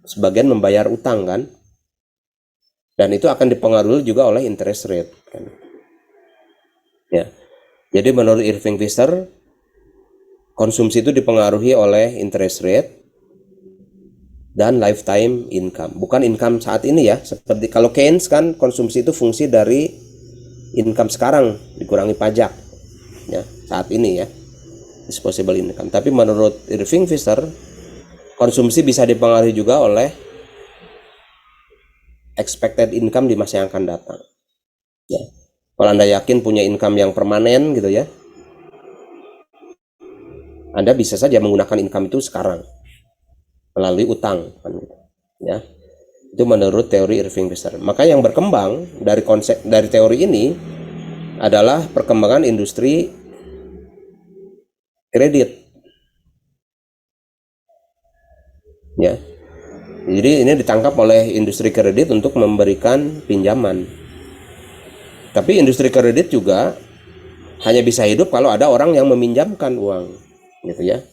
sebagian membayar utang kan. Dan itu akan dipengaruhi juga oleh interest rate kan. Ya. Jadi menurut Irving Fisher, konsumsi itu dipengaruhi oleh interest rate dan lifetime income, bukan income saat ini ya. Seperti kalau Keynes kan konsumsi itu fungsi dari income sekarang dikurangi pajak, ya, saat ini ya, disposable income. Tapi menurut Irving Fisher, konsumsi bisa dipengaruhi juga oleh expected income di masa yang akan datang, ya. Kalau Anda yakin punya income yang permanen gitu ya, Anda bisa saja menggunakan income itu sekarang melalui utang kan, ya. Itu menurut teori Irving Fisher. Maka yang berkembang dari konsep dari teori ini adalah perkembangan industri kredit, ya. Jadi ini ditangkap oleh industri kredit untuk memberikan pinjaman. Tapi industri kredit juga hanya bisa hidup kalau ada orang yang meminjamkan uang, gitu ya.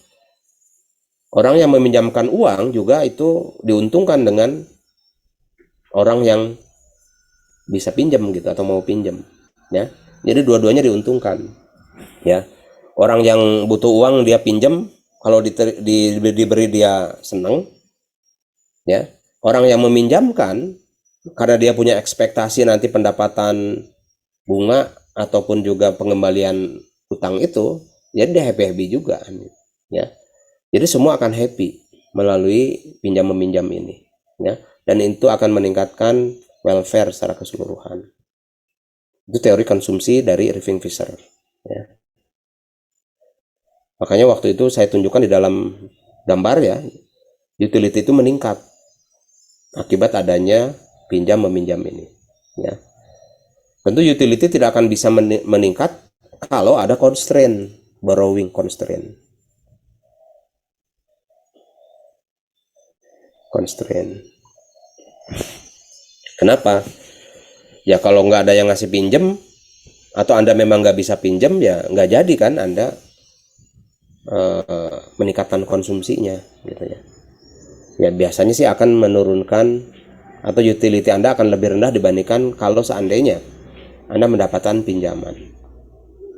Orang yang meminjamkan uang juga itu diuntungkan dengan orang yang bisa pinjam gitu atau mau pinjam, ya. Jadi dua-duanya diuntungkan, ya. Orang yang butuh uang dia pinjam, kalau diberi dia senang, ya. Orang yang meminjamkan karena dia punya ekspektasi nanti pendapatan bunga ataupun juga pengembalian utang itu, ya dia happy juga, ya. Jadi semua akan happy melalui pinjam meminjam ini, ya. Dan itu akan meningkatkan welfare secara keseluruhan. Itu teori konsumsi dari Irving Fisher, ya. Makanya waktu itu saya tunjukkan di dalam gambar ya, utility itu meningkat akibat adanya pinjam meminjam ini, ya. Tentu utility tidak akan bisa meningkat kalau ada constraint, borrowing constraint. Kenapa? Ya kalau nggak ada yang ngasih pinjem atau Anda memang nggak bisa pinjem, ya nggak jadi kan Anda meningkatkan konsumsinya gitu ya. Ya biasanya sih akan menurunkan atau utility Anda akan lebih rendah dibandingkan kalau seandainya Anda mendapatkan pinjaman.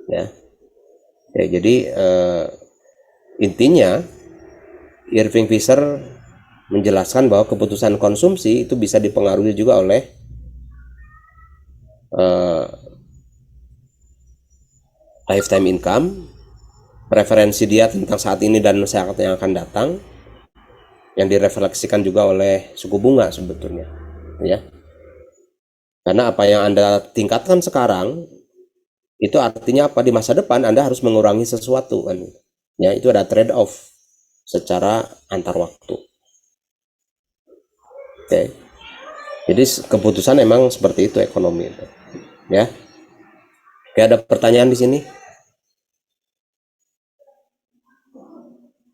Ya. Ya jadi intinya Irving Fisher menjelaskan bahwa keputusan konsumsi itu bisa dipengaruhi juga oleh lifetime income, preferensi dia tentang saat ini dan saat yang akan datang, yang direfleksikan juga oleh suku bunga sebetulnya, ya. Karena apa yang Anda tingkatkan sekarang itu artinya apa, di masa depan Anda harus mengurangi sesuatu kan, ya. Itu ada trade off secara antar waktu. Oke. Jadi keputusan emang seperti itu ekonomi itu, ya. Oke, ada pertanyaan di sini?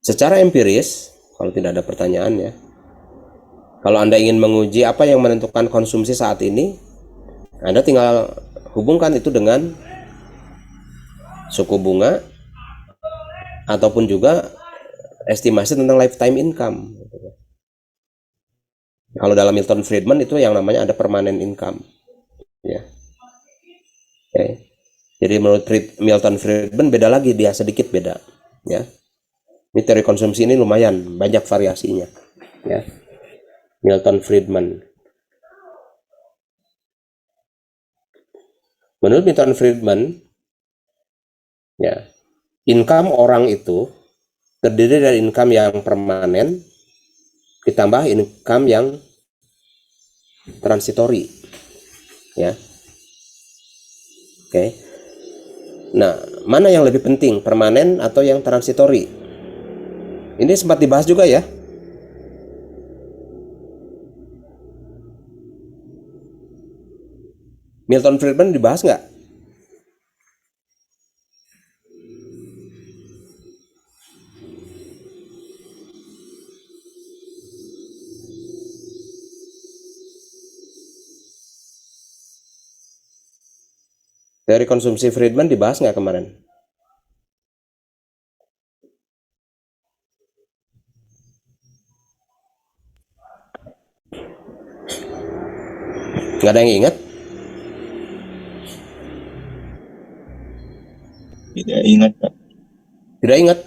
Secara empiris, kalau tidak ada pertanyaan ya, kalau Anda ingin menguji apa yang menentukan konsumsi saat ini, Anda tinggal hubungkan itu dengan suku bunga ataupun juga estimasi tentang lifetime income. Kalau dalam Milton Friedman itu yang namanya ada permanent income, ya. Oke. Jadi menurut Milton Friedman beda lagi, dia sedikit beda, ya. Ini teori konsumsi ini lumayan banyak variasinya, ya. Milton Friedman. Menurut Milton Friedman, ya, income orang itu terdiri dari income yang permanen ditambah income yang transitory, ya. Oke. Nah, mana yang lebih penting, permanen atau yang transitory? Ini sempat dibahas juga ya. Milton Friedman dibahas nggak? Teori konsumsi Friedman dibahas nggak kemarin? Nggak ada yang ingat? Tidak ingat, Pak. Tidak ingat?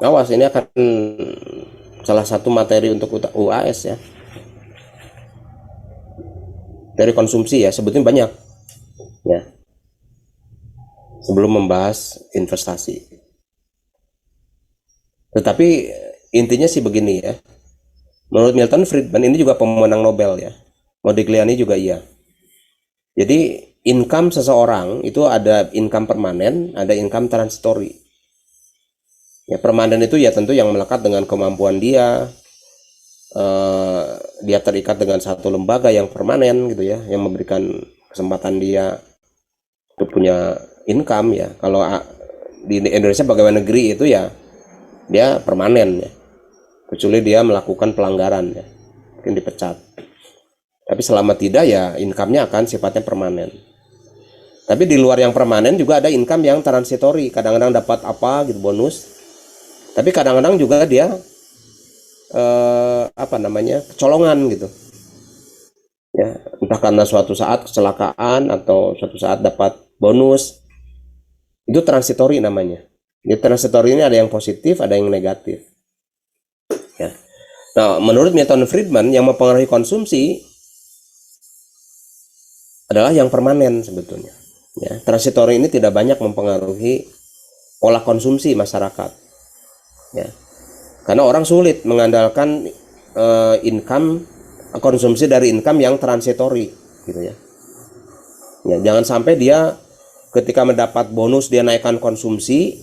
Awas, ini akan salah satu materi untuk UAS ya. Dari konsumsi ya, sebetulnya banyak ya, sebelum membahas investasi. Tetapi intinya sih begini ya, menurut Milton Friedman, ini juga pemenang Nobel ya, Modigliani juga iya. Jadi income seseorang itu ada income permanen, ada income transitory. Ya, permanen itu ya tentu yang melekat dengan kemampuan dia, dia terikat dengan satu lembaga yang permanen gitu ya, yang memberikan kesempatan dia untuk punya income ya. Kalau di Indonesia pegawai negeri itu ya dia permanen ya, kecuali dia melakukan pelanggaran ya, mungkin dipecat. Tapi selama tidak ya income-nya akan sifatnya permanen. Tapi di luar yang permanen juga ada income yang transitory, kadang-kadang dapat apa gitu, bonus. Tapi kadang-kadang juga dia kecolongan gitu ya, entah karena suatu saat kecelakaan atau suatu saat dapat bonus, itu transitory namanya. Di transitory ini ada yang positif, ada yang negatif ya. Nah, menurut Milton Friedman yang mempengaruhi konsumsi adalah yang permanen sebetulnya ya. Transitory ini tidak banyak mempengaruhi pola konsumsi masyarakat ya. Karena orang sulit mengandalkan income, konsumsi dari income yang transitory gitu ya. Ya, jangan sampai dia ketika mendapat bonus dia naikkan konsumsi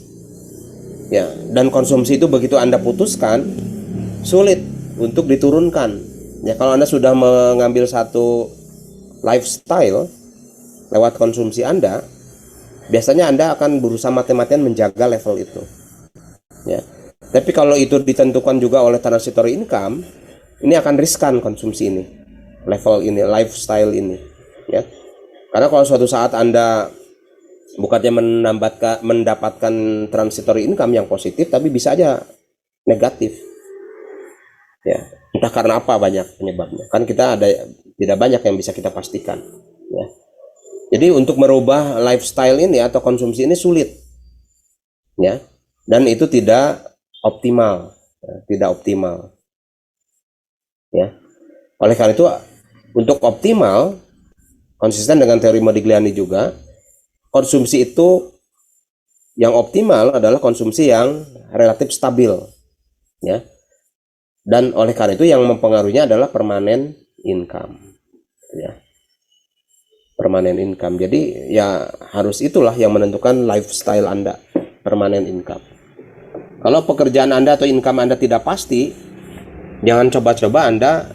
ya, dan konsumsi itu begitu Anda putuskan sulit untuk diturunkan. Ya, kalau Anda sudah mengambil satu lifestyle lewat konsumsi Anda, biasanya Anda akan berusaha mati-matian menjaga level itu. Ya. Tapi kalau itu ditentukan juga oleh transitory income, ini akan riskan konsumsi ini, level ini, lifestyle ini, ya. Karena kalau suatu saat Anda bukannya mendapatkan transitory income yang positif, tapi bisa aja negatif, ya. Entah karena apa, banyak penyebabnya. Kan kita tidak banyak yang bisa kita pastikan, ya. Jadi untuk merubah lifestyle ini atau konsumsi ini sulit, ya. Dan itu tidak optimal, ya, tidak optimal, ya. Oleh karena itu, untuk optimal, konsisten dengan teori Modigliani juga, konsumsi itu yang optimal adalah konsumsi yang relatif stabil, ya. Dan oleh karena itu yang mempengaruhinya adalah permanent income, ya. Permanent income. Jadi ya harus itulah yang menentukan lifestyle Anda, permanent income. Kalau pekerjaan Anda atau income Anda tidak pasti, jangan coba-coba Anda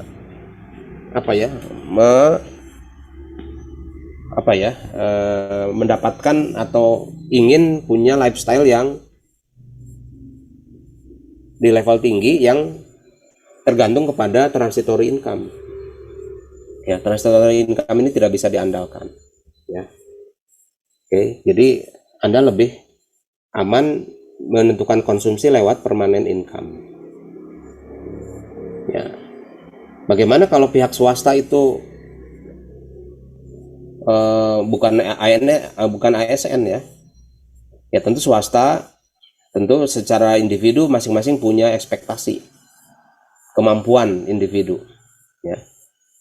mendapatkan atau ingin punya lifestyle yang di level tinggi yang tergantung kepada transitory income. Ya, transitory income ini tidak bisa diandalkan, ya. Oke, jadi Anda lebih aman menentukan konsumsi lewat permanent income, ya. Bagaimana kalau pihak swasta itu bukan ASN, ya? Ya tentu swasta, tentu secara individu masing-masing punya ekspektasi, kemampuan individu, ya.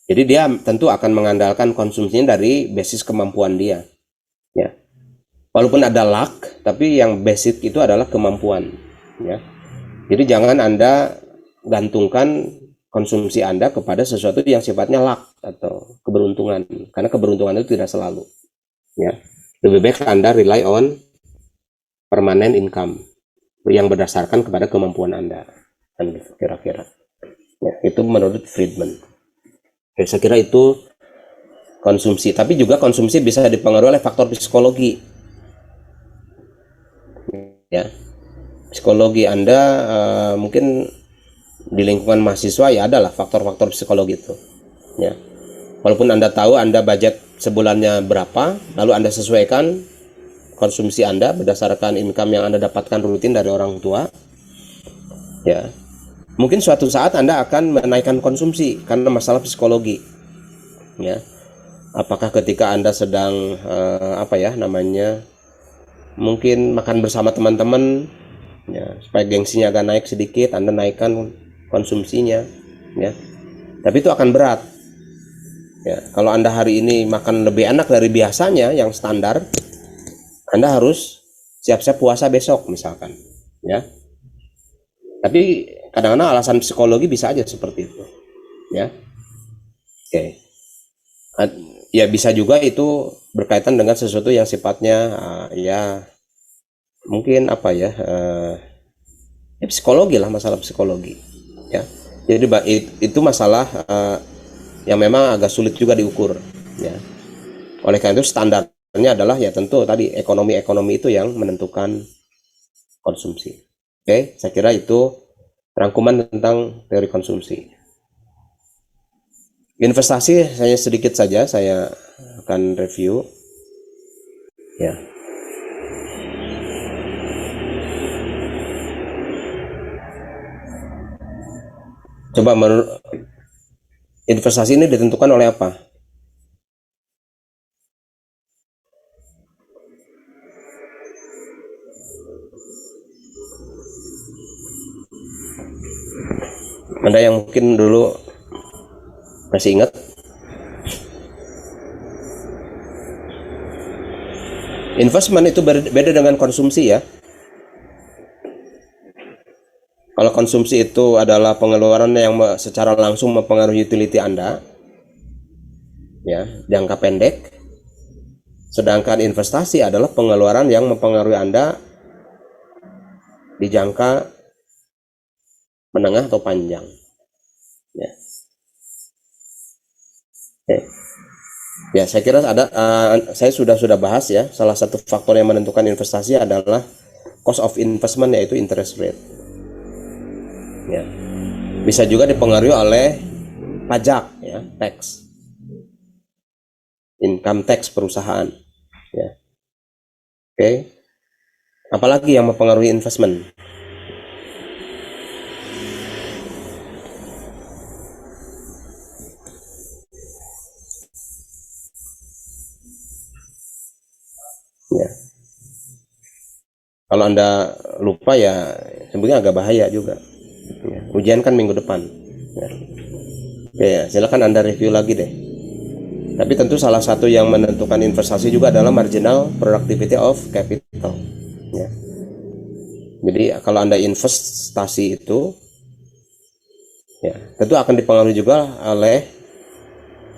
Jadi dia tentu akan mengandalkan konsumsinya dari basis kemampuan dia, ya. Walaupun ada luck, tapi yang basic itu adalah kemampuan, ya. Jadi jangan Anda gantungkan konsumsi Anda kepada sesuatu yang sifatnya luck atau keberuntungan, karena keberuntungan itu tidak selalu, ya. Lebih baik Anda rely on permanent income yang berdasarkan kepada kemampuan Anda, kan gitu kira-kira, ya. Itu menurut Friedman. Oke, saya kira itu konsumsi. Tapi juga konsumsi bisa dipengaruhi oleh faktor psikologi, ya. Psikologi Anda mungkin di lingkungan mahasiswa, ya adalah faktor-faktor psikologi itu, ya. Walaupun Anda tahu Anda budget sebulannya berapa, lalu Anda sesuaikan konsumsi Anda berdasarkan income yang Anda dapatkan rutin dari orang tua, ya. Mungkin suatu saat Anda akan menaikkan konsumsi karena masalah psikologi, ya. Apakah ketika Anda sedang mungkin makan bersama teman-teman, ya, supaya gengsinya agak naik sedikit, Anda naikkan konsumsinya, ya. Tapi itu akan berat, ya. Kalau Anda hari ini makan lebih enak dari biasanya yang standar, Anda harus siap-siap puasa besok misalkan, ya. Tapi kadang-kadang alasan psikologi bisa aja seperti itu, ya. Oke. Ya bisa juga itu berkaitan dengan sesuatu yang sifatnya ya mungkin psikologi lah, masalah psikologi, ya. Jadi itu masalah yang memang agak sulit juga diukur, ya. Oleh karena itu standarnya adalah ya tentu tadi ekonomi itu yang menentukan konsumsi. Oke, saya kira itu rangkuman tentang teori konsumsi. Investasi saya sedikit saja saya akan review, ya. Coba investasi ini ditentukan oleh apa? Ada yang mungkin dulu masih ingat? Investment itu beda dengan konsumsi, ya. Kalau konsumsi itu adalah pengeluaran yang secara langsung mempengaruhi utility Anda, ya, jangka pendek. Sedangkan investasi adalah pengeluaran yang mempengaruhi Anda di jangka menengah atau panjang, ya. Oke. Ya, saya kira saya sudah bahas, ya. Salah satu faktor yang menentukan investasi adalah cost of investment, yaitu interest rate. ya. Bisa juga dipengaruhi oleh pajak, ya, tax, income tax perusahaan, ya. Oke. Apalagi yang mempengaruhi investment? Ya. Kalau Anda lupa ya sebetulnya agak bahaya juga. Ya. Ujian kan minggu depan. Ya. Oke, ya, silakan Anda review lagi deh. Tapi tentu salah satu yang menentukan investasi juga adalah marginal productivity of capital. Ya. Jadi kalau Anda investasi itu, ya tentu akan dipengaruhi juga oleh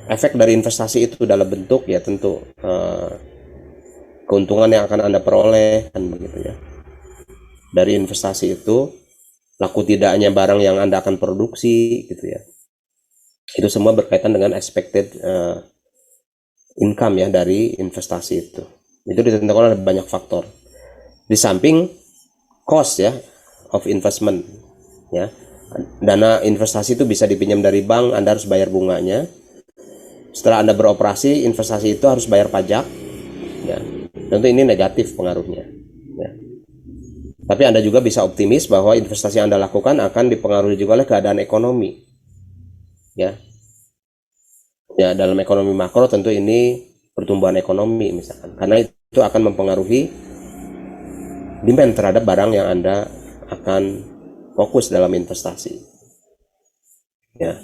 efek dari investasi itu dalam bentuk ya tentu keuntungan yang akan Anda peroleh kan begitu ya. Dari investasi itu laku tidaknya barang yang Anda akan produksi gitu ya. Itu semua berkaitan dengan expected income ya dari investasi itu. Itu ditentukan oleh banyak faktor. Di samping cost ya of investment ya. Dana investasi itu bisa dipinjam dari bank, Anda harus bayar bunganya. Setelah Anda beroperasi, investasi itu harus bayar pajak. Ya. Tentu ini negatif pengaruhnya. Ya. Tapi Anda juga bisa optimis bahwa investasi yang Anda lakukan akan dipengaruhi juga oleh keadaan ekonomi. Ya. Ya, dalam ekonomi makro tentu ini pertumbuhan ekonomi misalkan. Karena itu akan mempengaruhi demand terhadap barang yang Anda akan fokus dalam investasi. Ya.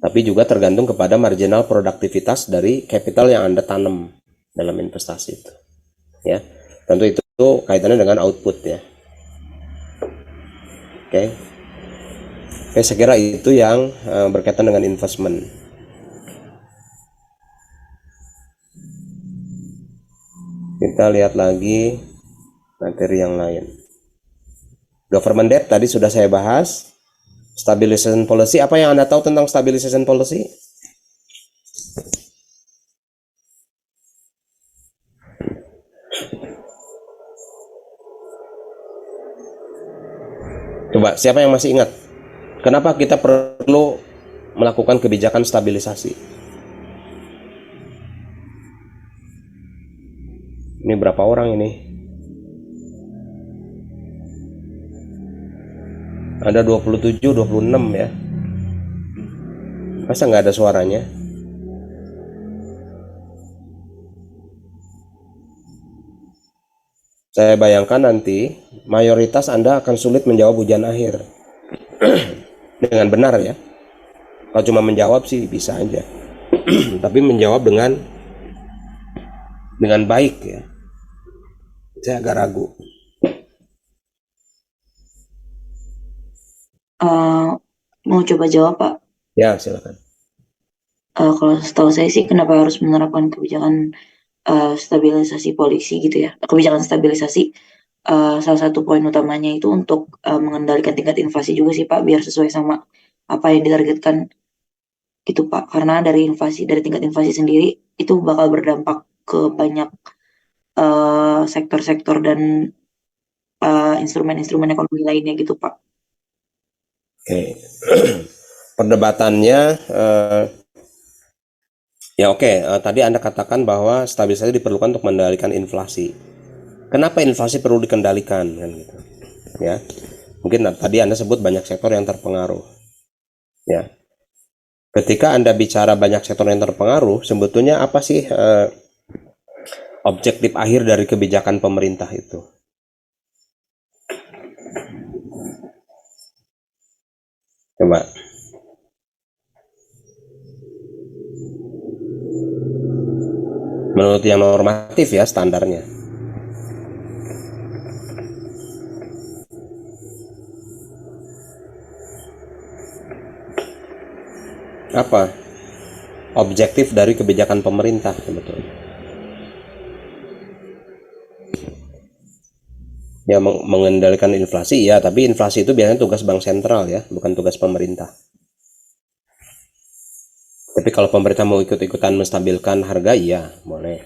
Tapi juga tergantung kepada marginal produktivitas dari capital yang Anda tanam dalam investasi itu. Ya. Tentu itu kaitannya dengan output ya. Oke. Oke, saya kira itu yang berkaitan dengan investment. Kita lihat lagi materi yang lain. Government debt tadi sudah saya bahas. Stabilization policy, apa yang Anda tahu tentang stabilization policy? Coba, siapa yang masih ingat? Kenapa kita perlu melakukan kebijakan stabilisasi? Ini berapa orang ini? Ada 27, 26 ya. Masa nggak ada suaranya? Saya bayangkan nanti mayoritas Anda akan sulit menjawab ujian akhir. Dengan benar ya. Kalau cuma menjawab sih bisa aja. Tapi menjawab dengan baik ya. Saya agak ragu. Mau coba jawab, Pak. Ya, silakan. Kalau setahu saya sih kenapa harus menerapkan kebijakan stabilisasi polisi gitu ya. Kebijakan stabilisasi salah satu poin utamanya itu untuk mengendalikan tingkat inflasi juga sih Pak, biar sesuai sama apa yang ditargetkan gitu Pak. Karena dari tingkat inflasi sendiri itu bakal berdampak ke banyak sektor-sektor dan instrumen-instrumen ekonomi lainnya gitu Pak. Oke. Perdebatannya ya oke. Tadi Anda katakan bahwa stabilisasi diperlukan untuk mengendalikan inflasi. Kenapa inflasi perlu dikendalikan kan gitu? Ya. Mungkin tadi Anda sebut banyak sektor yang terpengaruh. Ya. Ketika Anda bicara banyak sektor yang terpengaruh, sebetulnya apa sih objektif akhir dari kebijakan pemerintah itu? Coba. Menurut yang normatif ya standarnya. Apa objektif dari kebijakan pemerintah sebetulnya? Ya mengendalikan inflasi ya, tapi inflasi itu biasanya tugas bank sentral ya, bukan tugas pemerintah. Tapi kalau pemerintah mau ikut-ikutan menstabilkan harga, iya boleh.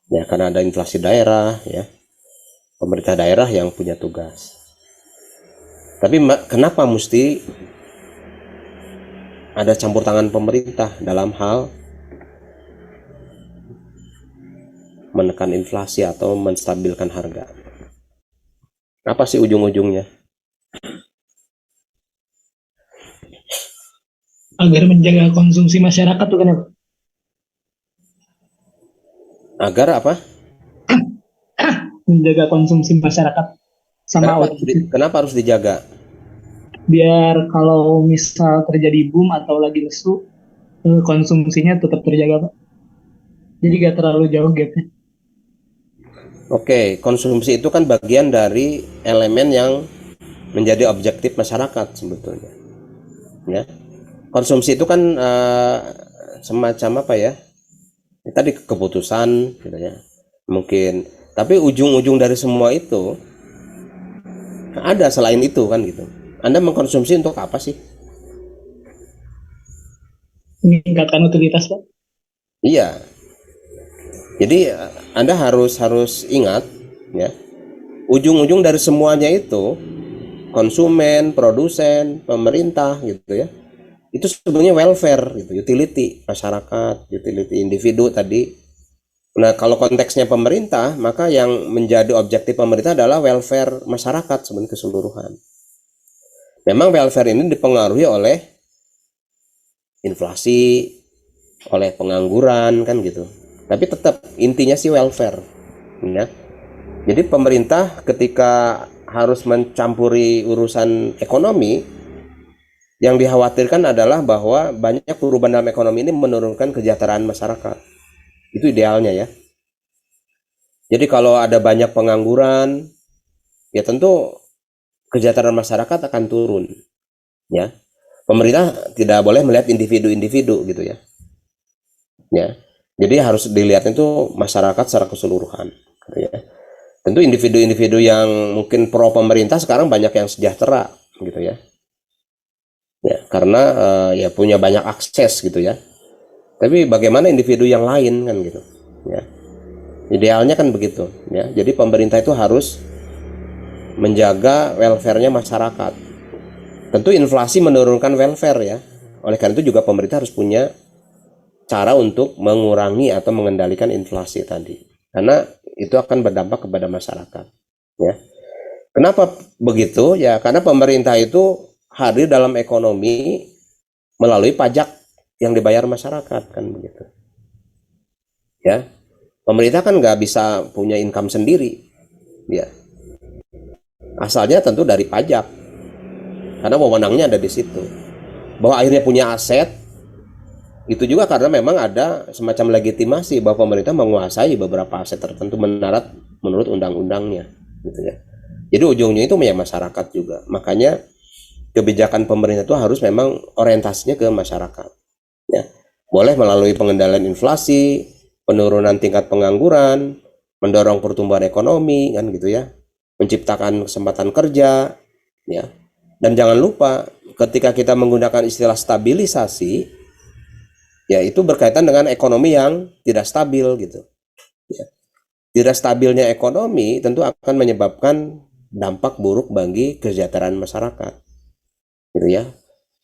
Ya karena ada inflasi daerah ya, pemerintah daerah yang punya tugas. Tapi kenapa mesti ada campur tangan pemerintah dalam hal menekan inflasi atau menstabilkan harga? Apa sih ujung-ujungnya? Agar menjaga konsumsi masyarakat tuh kan ya, Pak? Agar apa? Menjaga konsumsi masyarakat sama Kenapa, output. kenapa harus dijaga? Biar kalau misal terjadi boom atau lagi lesu, konsumsinya tetap terjaga, Pak. Jadi gak terlalu jauh gapnya. Oke, konsumsi itu kan bagian dari elemen yang menjadi objektif masyarakat sebetulnya. Ya, konsumsi itu kan semacam apa ya? Ini tadi keputusan, gitu ya. Mungkin, tapi ujung-ujung dari semua itu ada selain itu kan gitu. Anda mengkonsumsi untuk apa sih? Meningkatkan utilitas, Pak. Iya. Jadi Anda harus ingat ya. Ujung-ujung dari semuanya itu konsumen, produsen, pemerintah gitu ya. Itu sebenarnya welfare gitu, utility masyarakat, utility individu tadi. Nah, kalau konteksnya pemerintah, maka yang menjadi objektif pemerintah adalah welfare masyarakat sebenarnya keseluruhan. Memang welfare ini dipengaruhi oleh inflasi, oleh pengangguran kan gitu. Tapi tetap intinya sih welfare ya. Jadi pemerintah ketika harus mencampuri urusan ekonomi, yang dikhawatirkan adalah bahwa banyak perubahan dalam ekonomi ini menurunkan kesejahteraan masyarakat. Itu idealnya ya. Jadi kalau ada banyak pengangguran, ya tentu kesejahteraan masyarakat akan turun ya. Pemerintah tidak boleh melihat individu-individu gitu ya. Ya. Jadi harus dilihat itu masyarakat secara keseluruhan gitu ya. Tentu individu-individu yang mungkin pro pemerintah sekarang banyak yang sejahtera gitu ya. Ya, karena ya punya banyak akses gitu ya. Tapi bagaimana individu yang lain kan gitu ya. Idealnya kan begitu ya. Jadi pemerintah itu harus menjaga welfare-nya masyarakat. Tentu inflasi menurunkan welfare ya. Oleh karena itu juga pemerintah harus punya cara untuk mengurangi atau mengendalikan inflasi tadi. Karena itu akan berdampak kepada masyarakat ya. Kenapa begitu? Ya karena pemerintah itu hadir dalam ekonomi melalui pajak yang dibayar masyarakat kan begitu. Ya. Pemerintah kan nggak bisa punya income sendiri. Ya. Asalnya tentu dari pajak. Karena wewenangnya ada di situ. Bahwa akhirnya punya aset itu juga karena memang ada semacam legitimasi bahwa pemerintah menguasai beberapa aset tertentu menurut undang-undangnya gitu ya. Jadi ujungnya itu ya masyarakat juga. Makanya kebijakan pemerintah itu harus memang orientasinya ke masyarakat ya. Boleh melalui pengendalian inflasi, penurunan tingkat pengangguran, mendorong pertumbuhan ekonomi kan gitu ya. Menciptakan kesempatan kerja ya. Dan jangan lupa ketika kita menggunakan istilah stabilisasi, ya itu berkaitan dengan ekonomi yang tidak stabil gitu ya. Tidak stabilnya ekonomi tentu akan menyebabkan dampak buruk bagi kesejahteraan masyarakat gitu ya.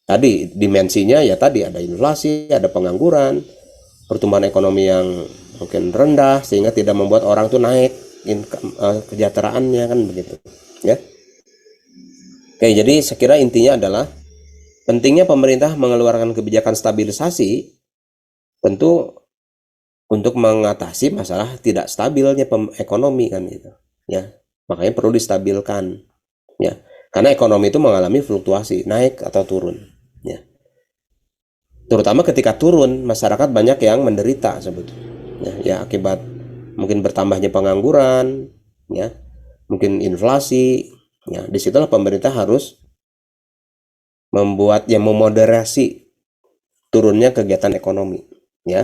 Tadi dimensinya ya tadi ada inflasi, ada pengangguran, pertumbuhan ekonomi yang mungkin rendah sehingga tidak membuat orang tuh naik kesejahteraannya kan begitu ya. Oke, jadi saya kira intinya adalah pentingnya pemerintah mengeluarkan kebijakan stabilisasi tentu untuk mengatasi masalah tidak stabilnya ekonomi kan gitu ya. Makanya perlu distabilkan ya. Karena ekonomi itu mengalami fluktuasi, naik atau turun ya. Terutama ketika turun, masyarakat banyak yang menderita sebetulnya ya akibat mungkin bertambahnya pengangguran ya, mungkin inflasi ya. Disitulah pemerintah harus membuat yang memoderasi turunnya kegiatan ekonomi ya.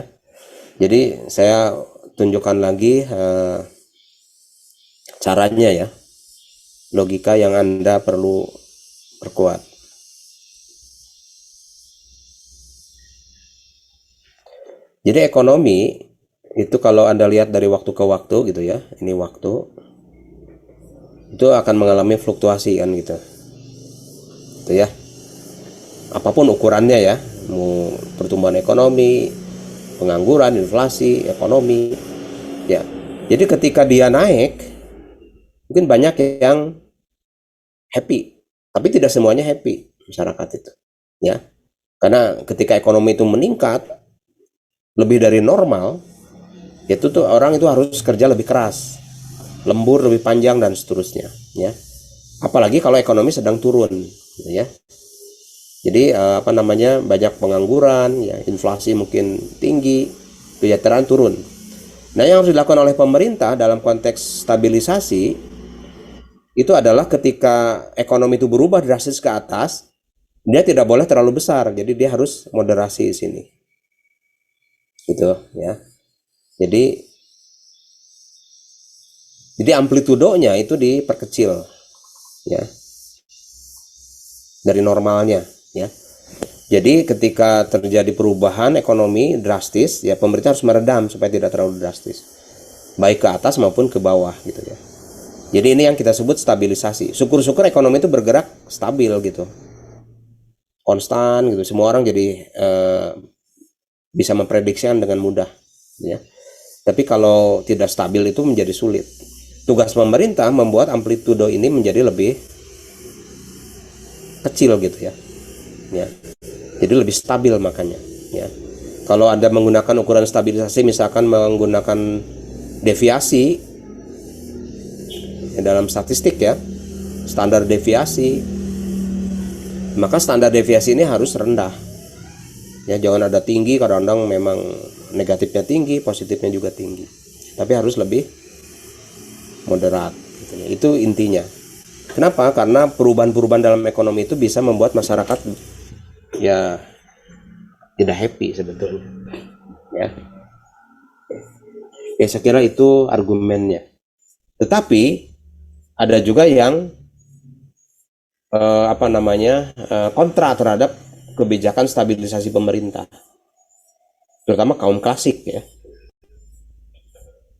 Jadi saya tunjukkan lagi caranya ya, logika yang Anda perlu perkuat. Jadi ekonomi itu kalau Anda lihat dari waktu ke waktu gitu ya, ini waktu itu akan mengalami fluktuasi kan gitu. gitu ya. Apapun ukurannya ya, mau pertumbuhan ekonomi, pengangguran, inflasi, ekonomi, ya. Jadi ketika dia naik, mungkin banyak yang happy, tapi tidak semuanya happy masyarakat itu, ya. Karena ketika ekonomi itu meningkat lebih dari normal, itu tuh orang itu harus kerja lebih keras, lembur lebih panjang dan seterusnya, ya. Apalagi kalau ekonomi sedang turun, gitu ya. Jadi banyak pengangguran, ya, inflasi mungkin tinggi, kesejahteraan turun. Nah, yang harus dilakukan oleh pemerintah dalam konteks stabilisasi itu adalah ketika ekonomi itu berubah drastis ke atas, dia tidak boleh terlalu besar, jadi dia harus moderasi di sini, gitu ya. Jadi amplitudonya itu diperkecil, ya, dari normalnya, ya. Jadi ketika terjadi perubahan ekonomi drastis, ya pemerintah harus meredam supaya tidak terlalu drastis, baik ke atas maupun ke bawah, gitu ya. Jadi ini yang kita sebut stabilisasi. Syukur-syukur ekonomi itu bergerak stabil gitu, konstan gitu. Semua orang jadi bisa memprediksikan dengan mudah, ya. Tapi kalau tidak stabil itu menjadi sulit. Tugas pemerintah membuat amplitudo ini menjadi lebih kecil gitu ya. Ya. Jadi lebih stabil makanya, ya. Kalau Anda menggunakan ukuran stabilisasi, misalkan menggunakan deviasi dalam statistik ya, standar deviasi, maka standar deviasi ini harus rendah. Ya, jangan ada tinggi, kadang-kadang memang negatifnya tinggi, positifnya juga tinggi. Tapi harus lebih moderat gitu ya. Itu intinya. Kenapa? Karena perubahan-perubahan dalam ekonomi itu bisa membuat masyarakat ya tidak happy sebetulnya, ya. Ya, saya kira itu argumennya. Tetapi ada juga yang kontra terhadap kebijakan stabilisasi pemerintah, terutama kaum klasik ya.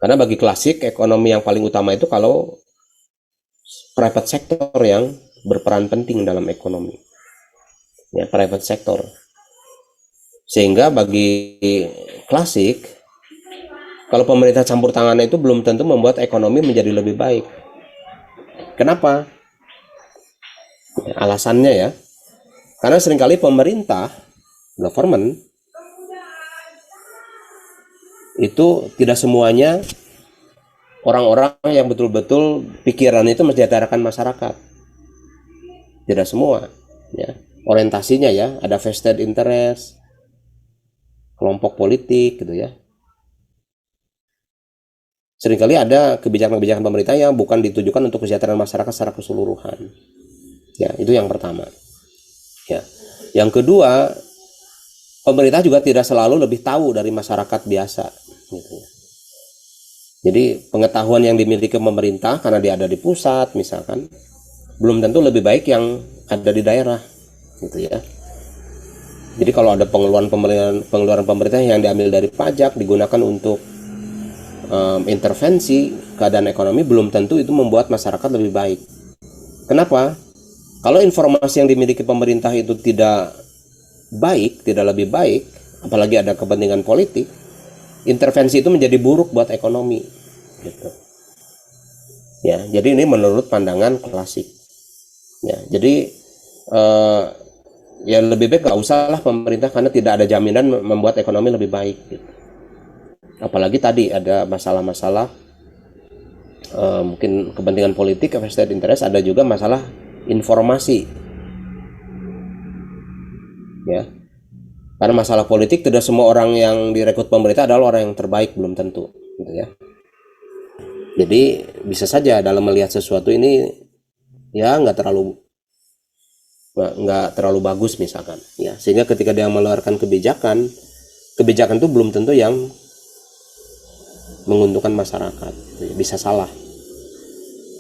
Karena bagi klasik, ekonomi yang paling utama itu kalau private sector yang berperan penting dalam ekonomi, ya, private sector. Sehingga bagi klasik, kalau pemerintah campur tangannya itu belum tentu membuat ekonomi menjadi lebih baik. Kenapa? Ya, alasannya ya, karena seringkali pemerintah, government, itu tidak semuanya orang-orang yang betul-betul pikiran itu mensejahterakan masyarakat. Tidak semua, ya. Orientasinya ya, ada vested interest, kelompok politik gitu ya. Seringkali ada kebijakan-kebijakan pemerintah yang bukan ditujukan untuk kesejahteraan masyarakat secara keseluruhan. Ya, itu yang pertama. Ya. Yang kedua, pemerintah juga tidak selalu lebih tahu dari masyarakat biasa gitu. Jadi pengetahuan yang dimiliki pemerintah karena dia ada di pusat misalkan, belum tentu lebih baik yang ada di daerah gitu ya. Jadi kalau ada pengeluaran pemerintah yang diambil dari pajak digunakan untuk intervensi keadaan ekonomi, belum tentu itu membuat masyarakat lebih baik. Kenapa? Kalau informasi yang dimiliki pemerintah itu tidak baik, tidak lebih baik, apalagi ada kepentingan politik, intervensi itu menjadi buruk buat ekonomi gitu. Ya, jadi ini menurut pandangan klasik. Ya, jadi ya lebih baik nggak usah lah pemerintah karena tidak ada jaminan membuat ekonomi lebih baik gitu. Apalagi tadi ada masalah-masalah mungkin kepentingan politik, vested interest, ada juga masalah informasi, ya. Karena masalah politik tidak semua orang yang direkrut pemerintah adalah orang yang terbaik, belum tentu gitu ya. Jadi bisa saja dalam melihat sesuatu ini ya nggak terlalu bagus misalkan, ya, sehingga ketika dia mengeluarkan kebijakan itu belum tentu yang menguntungkan masyarakat gitu ya, bisa salah.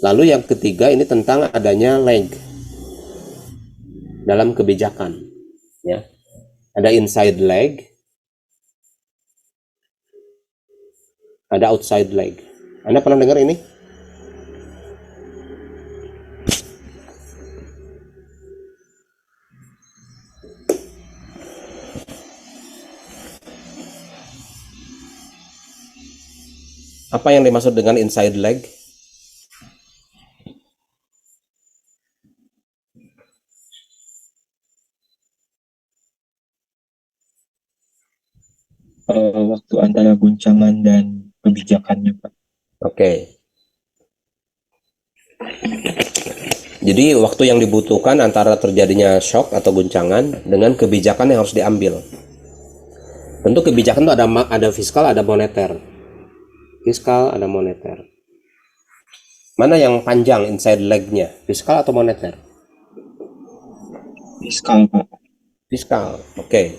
Lalu yang ketiga ini tentang adanya lag dalam kebijakan, ya. Ada inside lag, ada outside lag. Anda pernah dengar ini? Apa yang dimaksud dengan inside leg? Waktu antara guncangan dan kebijakannya, Pak. Oke. Jadi waktu yang dibutuhkan antara terjadinya shock atau guncangan dengan kebijakan yang harus diambil. Tentu kebijakan itu ada fiskal, ada moneter. Fiskal, ada moneter. Mana yang panjang inside leg-nya? Fiskal atau moneter? Fiskal, Pak. Fiskal. Oke.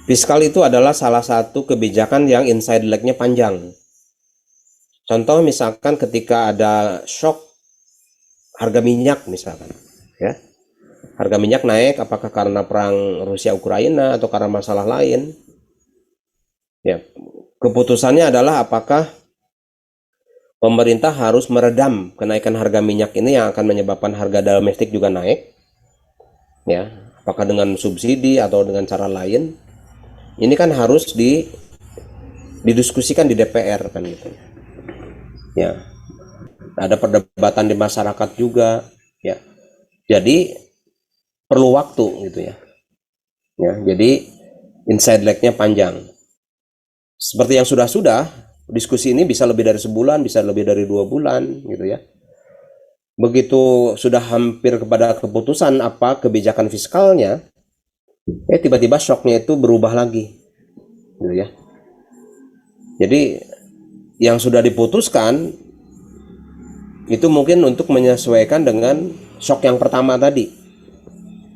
Fiskal itu adalah salah satu kebijakan yang inside leg-nya panjang. Contoh misalkan ketika ada shock harga minyak misalkan, ya. Harga minyak naik apakah karena perang Rusia Ukraina atau karena masalah lain? Ya. Keputusannya adalah apakah pemerintah harus meredam kenaikan harga minyak ini yang akan menyebabkan harga domestik juga naik. Ya, apakah dengan subsidi atau dengan cara lain? Ini kan harus didiskusikan di DPR kan gitu. Ya. Ada perdebatan di masyarakat juga, ya. Jadi perlu waktu gitu ya. Ya, jadi inside leg-nya panjang. Seperti yang sudah diskusi ini bisa lebih dari sebulan, bisa lebih dari 2 bulan gitu ya. Begitu sudah hampir kepada keputusan apa kebijakan fiskalnya, tiba-tiba shocknya itu berubah lagi gitu ya. Jadi yang sudah diputuskan itu mungkin untuk menyesuaikan dengan shock yang pertama tadi.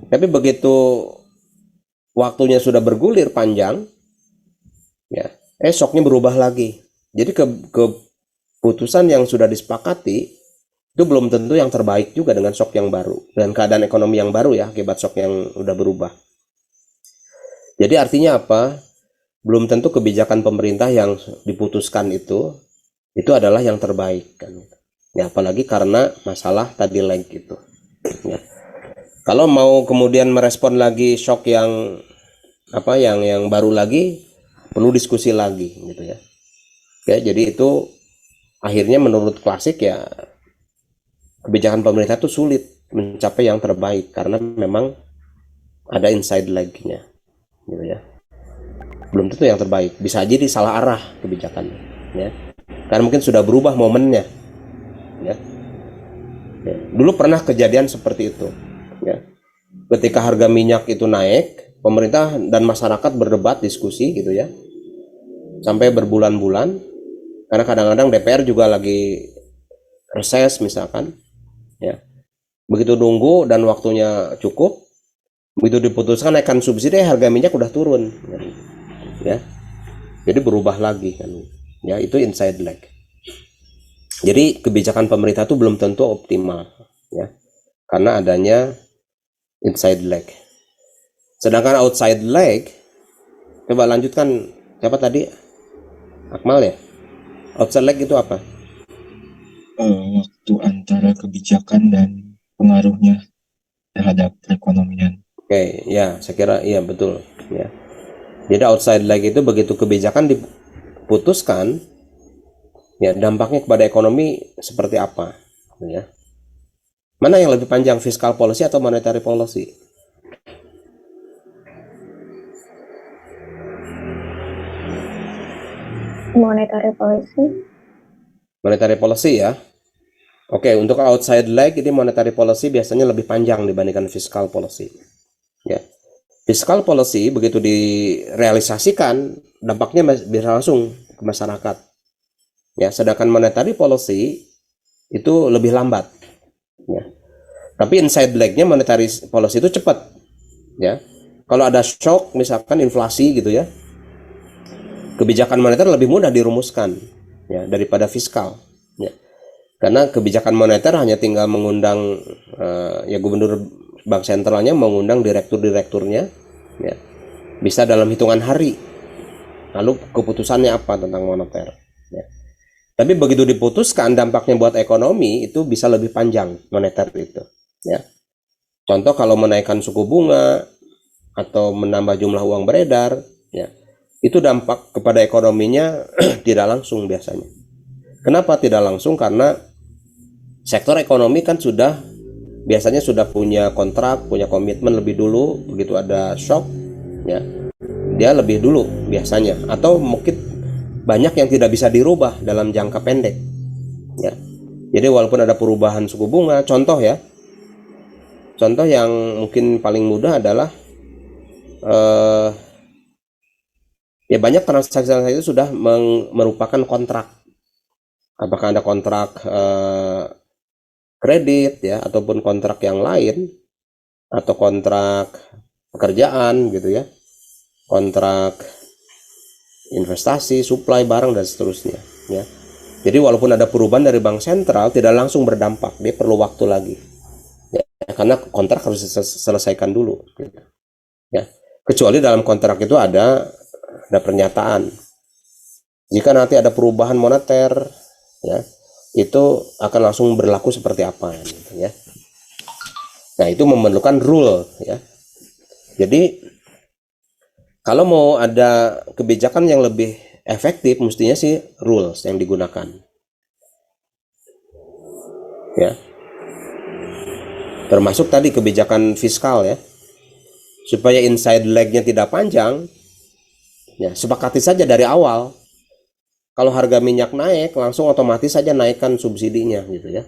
Tapi begitu waktunya sudah bergulir panjang, ya, shocknya berubah lagi. Jadi keputusan yang sudah disepakati itu belum tentu yang terbaik juga dengan shock yang baru, dengan keadaan ekonomi yang baru ya, akibat shock yang udah berubah. Jadi artinya apa? Belum tentu kebijakan pemerintah yang diputuskan itu adalah yang terbaik kan. Ya, apalagi karena masalah tadi leg gitu. Ya. Kalau mau kemudian merespon lagi shock yang baru lagi, perlu diskusi lagi gitu ya. Ya, jadi itu akhirnya menurut klasik ya kebijakan pemerintah itu sulit mencapai yang terbaik karena memang ada inside leg-nya gitu ya. Belum tentu yang terbaik, bisa aja salah arah kebijakannya ya. Karena mungkin sudah berubah momennya. Ya. Dulu pernah kejadian seperti itu ya. Ketika harga minyak itu naik, pemerintah dan masyarakat berdebat diskusi gitu ya sampai berbulan-bulan karena kadang-kadang DPR juga lagi reses misalkan ya. Begitu nunggu dan waktunya cukup, begitu diputuskan naikkan subsidi, harga minyak udah turun ya. Jadi berubah lagi kan ya, itu inside leg. Jadi kebijakan pemerintah itu belum tentu optimal ya, karena adanya inside leg. Sedangkan outside leg, coba lanjutkan siapa tadi? Akmal ya? Outside leg itu apa? Waktu antara kebijakan dan pengaruhnya terhadap perekonomian. Oke, ya saya kira iya betul ya. Jadi outside leg itu begitu kebijakan diputuskan, ya dampaknya kepada ekonomi seperti apa ya. Mana yang lebih panjang, fiscal policy atau monetary policy? Monetary policy. Monetary policy ya. Oke, untuk outside leg ini monetary policy biasanya lebih panjang dibandingkan fiscal policy ya. Fiscal policy begitu direalisasikan dampaknya bisa langsung ke masyarakat ya, sedangkan monetary policy itu lebih lambat ya. Tapi inside leg-nya monetary policy itu cepat ya. Kalau ada shock misalkan inflasi gitu ya, kebijakan moneter lebih mudah dirumuskan ya daripada fiskal ya. Karena kebijakan moneter hanya tinggal mengundang ya gubernur bank sentralnya mengundang direktur-direkturnya ya. Bisa dalam hitungan hari. Lalu keputusannya apa tentang moneter ya. Tapi begitu diputuskan dampaknya buat ekonomi itu bisa lebih panjang moneter itu ya. Contoh kalau menaikkan suku bunga atau menambah jumlah uang beredar ya, itu dampak kepada ekonominya tidak langsung biasanya Kenapa tidak langsung? Karena sektor ekonomi kan biasanya sudah punya kontrak, punya komitmen lebih dulu. Begitu ada shock, ya, dia lebih dulu biasanya. Atau mungkin banyak yang tidak bisa dirubah dalam jangka pendek, ya. Jadi walaupun ada perubahan suku bunga, contoh yang mungkin paling mudah adalah ya banyak transaksi itu sudah merupakan kontrak. Apakah ada kontrak kredit, ya, ataupun kontrak yang lain, atau kontrak pekerjaan gitu ya, kontrak investasi, supply barang dan seterusnya, ya. Jadi walaupun ada perubahan dari bank sentral, tidak langsung berdampak, dia perlu waktu lagi, ya, karena kontrak harus diselesaikan dulu, gitu. Ya. Kecuali dalam kontrak itu ada pernyataan, jika nanti ada perubahan moneter, ya, itu akan langsung berlaku seperti apa, gitu, ya. Nah, itu memerlukan rule, ya. Jadi kalau mau ada kebijakan yang lebih efektif, mestinya sih rules yang digunakan, ya. Termasuk tadi kebijakan fiskal, ya, supaya inside leg-nya tidak panjang, ya, sepakati saja dari awal. Kalau harga minyak naik, langsung otomatis saja naikkan subsidinya, gitu ya.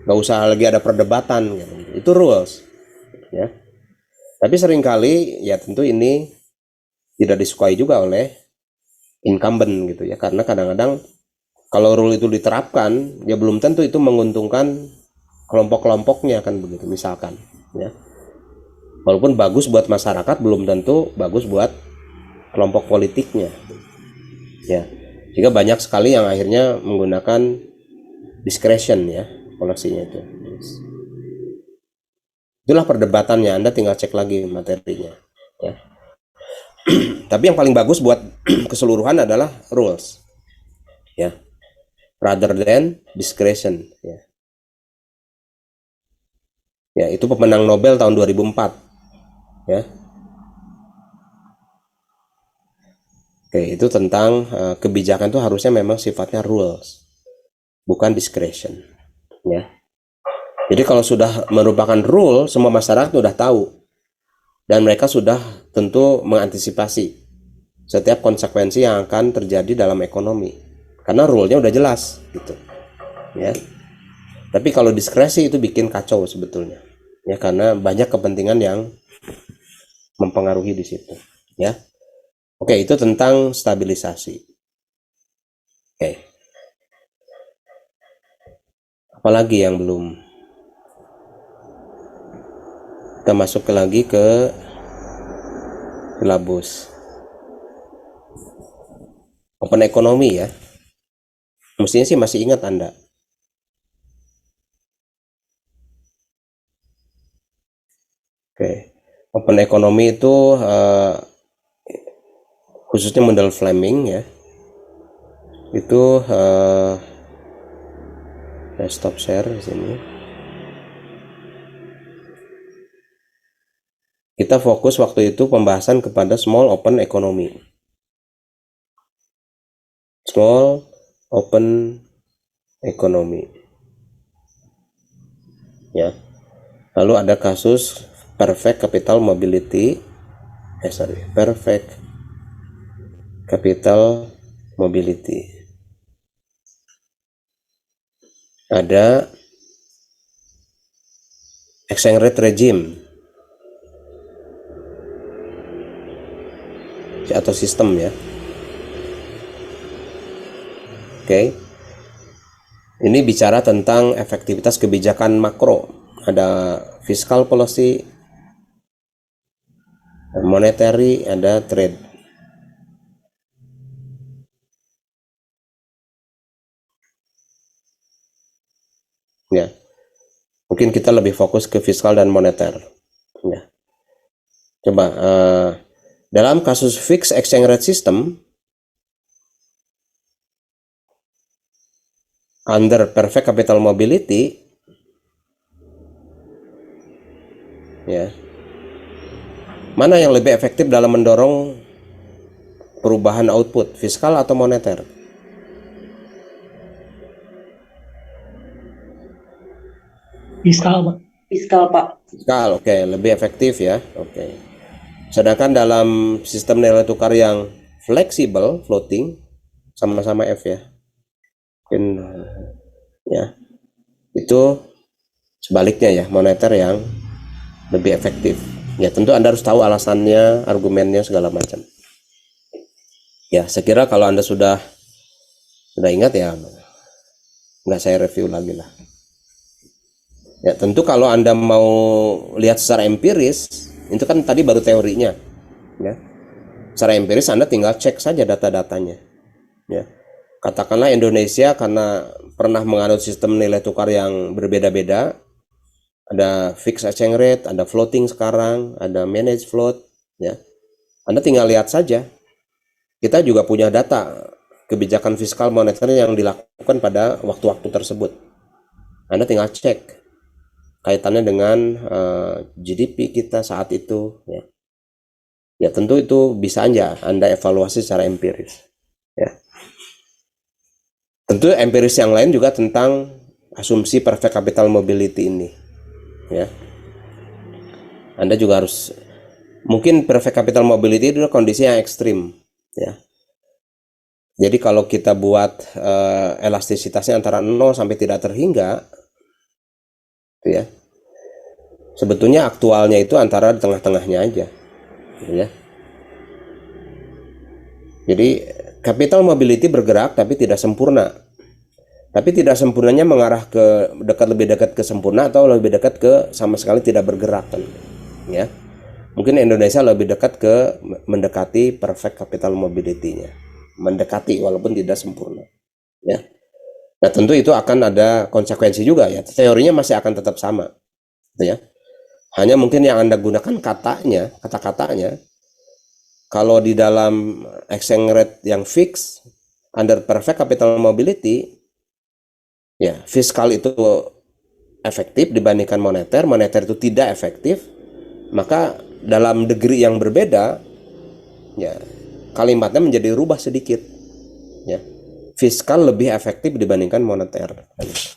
Nggak usah lagi ada perdebatan, gitu. Itu rules, ya. Tapi seringkali, ya, tentu ini tidak disukai juga oleh incumbent, gitu ya, karena kadang-kadang kalau rule itu diterapkan, ya belum tentu itu menguntungkan kelompok-kelompoknya, kan begitu, misalkan, ya. Walaupun bagus buat masyarakat, belum tentu bagus buat kelompok politiknya, ya. Jika banyak sekali yang akhirnya menggunakan discretion, ya, polisinya itu. Itulah perdebatannya, Anda tinggal cek lagi materinya, ya. Tapi yang paling bagus buat keseluruhan adalah rules, ya, rather than discretion, ya. Ya, itu pemenang Nobel tahun 2004, ya. Oke, itu tentang kebijakan itu harusnya memang sifatnya rules, bukan discretion, ya. Jadi kalau sudah merupakan rule, semua masyarakat sudah tahu, dan mereka sudah tentu mengantisipasi setiap konsekuensi yang akan terjadi dalam ekonomi, karena rule-nya udah jelas, gitu, ya. Tapi kalau diskresi itu bikin kacau sebetulnya, ya, karena banyak kepentingan yang mempengaruhi di situ, ya. Oke, itu tentang stabilisasi. Oke. Apalagi yang belum? Kita masuk lagi ke syllabus open economy, ya. Mestinya sih masih ingat Anda. Oke. Open economy itu khususnya model Fleming, ya. Itu saya stop share di sini. Kita fokus waktu itu pembahasan kepada small open economy. Small open economy, ya. Lalu ada kasus perfect capital mobility, perfect capital mobility. Ada exchange rate regime atau sistem, ya. Oke. Ini bicara tentang efektivitas kebijakan makro. Ada fiscal policy, monetary, ada trade. Ya. Mungkin kita lebih fokus ke fiskal dan moneter, ya. Coba dalam kasus fixed exchange rate system under perfect capital mobility, ya, mana yang lebih efektif dalam mendorong perubahan output, fiskal atau moneter? Fiskal, Pak. Fiskal, Pak. Fiskal, oke, lebih efektif ya. Oke. Sedangkan dalam sistem nilai tukar yang fleksibel, floating, sama-sama F ya. Mungkin ya. Itu sebaliknya ya, moneter yang lebih efektif. Ya, tentu Anda harus tahu alasannya, argumennya segala macam. Ya, sekira kalau Anda sudah ingat ya, nggak saya review lagi lah. Ya, tentu kalau Anda mau lihat secara empiris, itu kan tadi baru teorinya. Ya. Secara empiris Anda tinggal cek saja data-datanya. Ya. Katakanlah Indonesia karena pernah menganut sistem nilai tukar yang berbeda-beda, ada fixed exchange rate, ada floating sekarang, ada managed float, ya. Anda tinggal lihat saja. Kita juga punya data kebijakan fiskal moneter yang dilakukan pada waktu-waktu tersebut. Anda tinggal cek kaitannya dengan GDP kita saat itu, ya. Ya tentu itu bisa aja Anda evaluasi secara empiris, ya. Tentu empiris yang lain juga tentang asumsi perfect capital mobility ini, ya. Anda juga harus, mungkin perfect capital mobility itu kondisi yang ekstrim, ya. Jadi kalau kita buat elastisitasnya antara 0 sampai tidak terhingga, ya, sebetulnya aktualnya itu antara di tengah-tengahnya aja, ya. Jadi capital mobility bergerak tapi tidak sempurna. Tapi tidak sempurnanya mengarah ke lebih dekat ke sempurna atau lebih dekat ke sama sekali tidak bergerak, kan, ya. Mungkin Indonesia lebih dekat ke mendekati perfect capital mobility-nya. Mendekati walaupun tidak sempurna, ya. Nah, tentu itu akan ada konsekuensi juga ya. Teorinya masih akan tetap sama, ya. Hanya mungkin yang Anda gunakan kata-katanya, kalau di dalam exchange rate yang fix under perfect capital mobility, ya, fiskal itu efektif dibandingkan moneter itu tidak efektif, maka dalam degree yang berbeda, ya, kalimatnya menjadi rubah sedikit, ya. Fiskal lebih efektif dibandingkan moneter.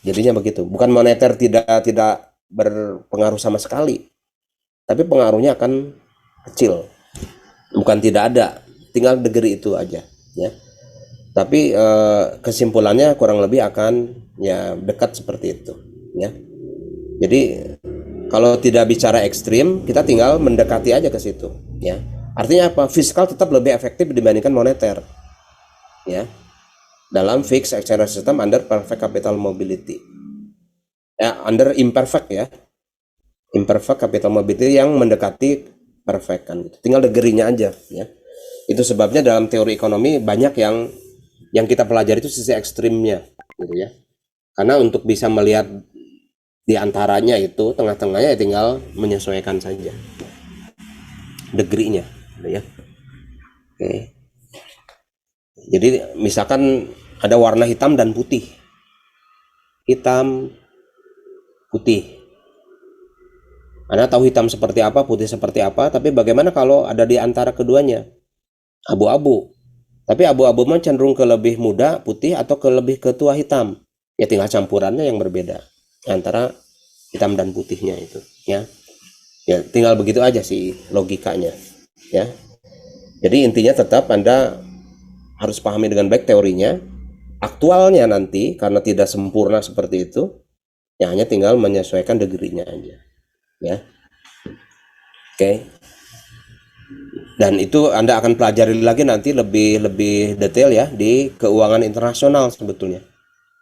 Jadinya begitu. Bukan moneter tidak berpengaruh sama sekali, tapi pengaruhnya akan kecil. Bukan tidak ada, tinggal degree itu aja, ya. Tapi kesimpulannya kurang lebih akan ya dekat seperti itu, ya. Jadi kalau tidak bicara ekstrim, kita tinggal mendekati aja ke situ, ya. Artinya apa? Fiskal tetap lebih efektif dibandingkan moneter, ya. Dalam fixed exchange system under perfect capital mobility, ya, under imperfect, ya, imperfect capital mobility yang mendekati perfect, kan gitu. Tinggal degree-nya aja, ya. Itu sebabnya dalam teori ekonomi banyak yang kita pelajari itu sisi ekstrimnya, gitu ya. Karena untuk bisa melihat di antaranya itu tengah-tengahnya ya tinggal menyesuaikan saja degree-nya, gitu ya. Oke. Jadi misalkan ada warna hitam dan putih. Hitam, putih. Anda tahu hitam seperti apa, putih seperti apa, tapi bagaimana kalau ada di antara keduanya? Abu-abu. Tapi abu-abu mah cenderung ke lebih muda putih atau ke lebih ke tua hitam. Ya tinggal campurannya yang berbeda antara hitam dan putihnya itu, ya. Ya tinggal begitu aja sih logikanya, ya. Jadi intinya tetap Anda harus pahami dengan baik teorinya. Aktualnya nanti karena tidak sempurna seperti itu, ya hanya tinggal menyesuaikan degree-nya aja, ya. Oke. Dan itu Anda akan pelajari lagi nanti lebih detail ya di keuangan internasional sebetulnya,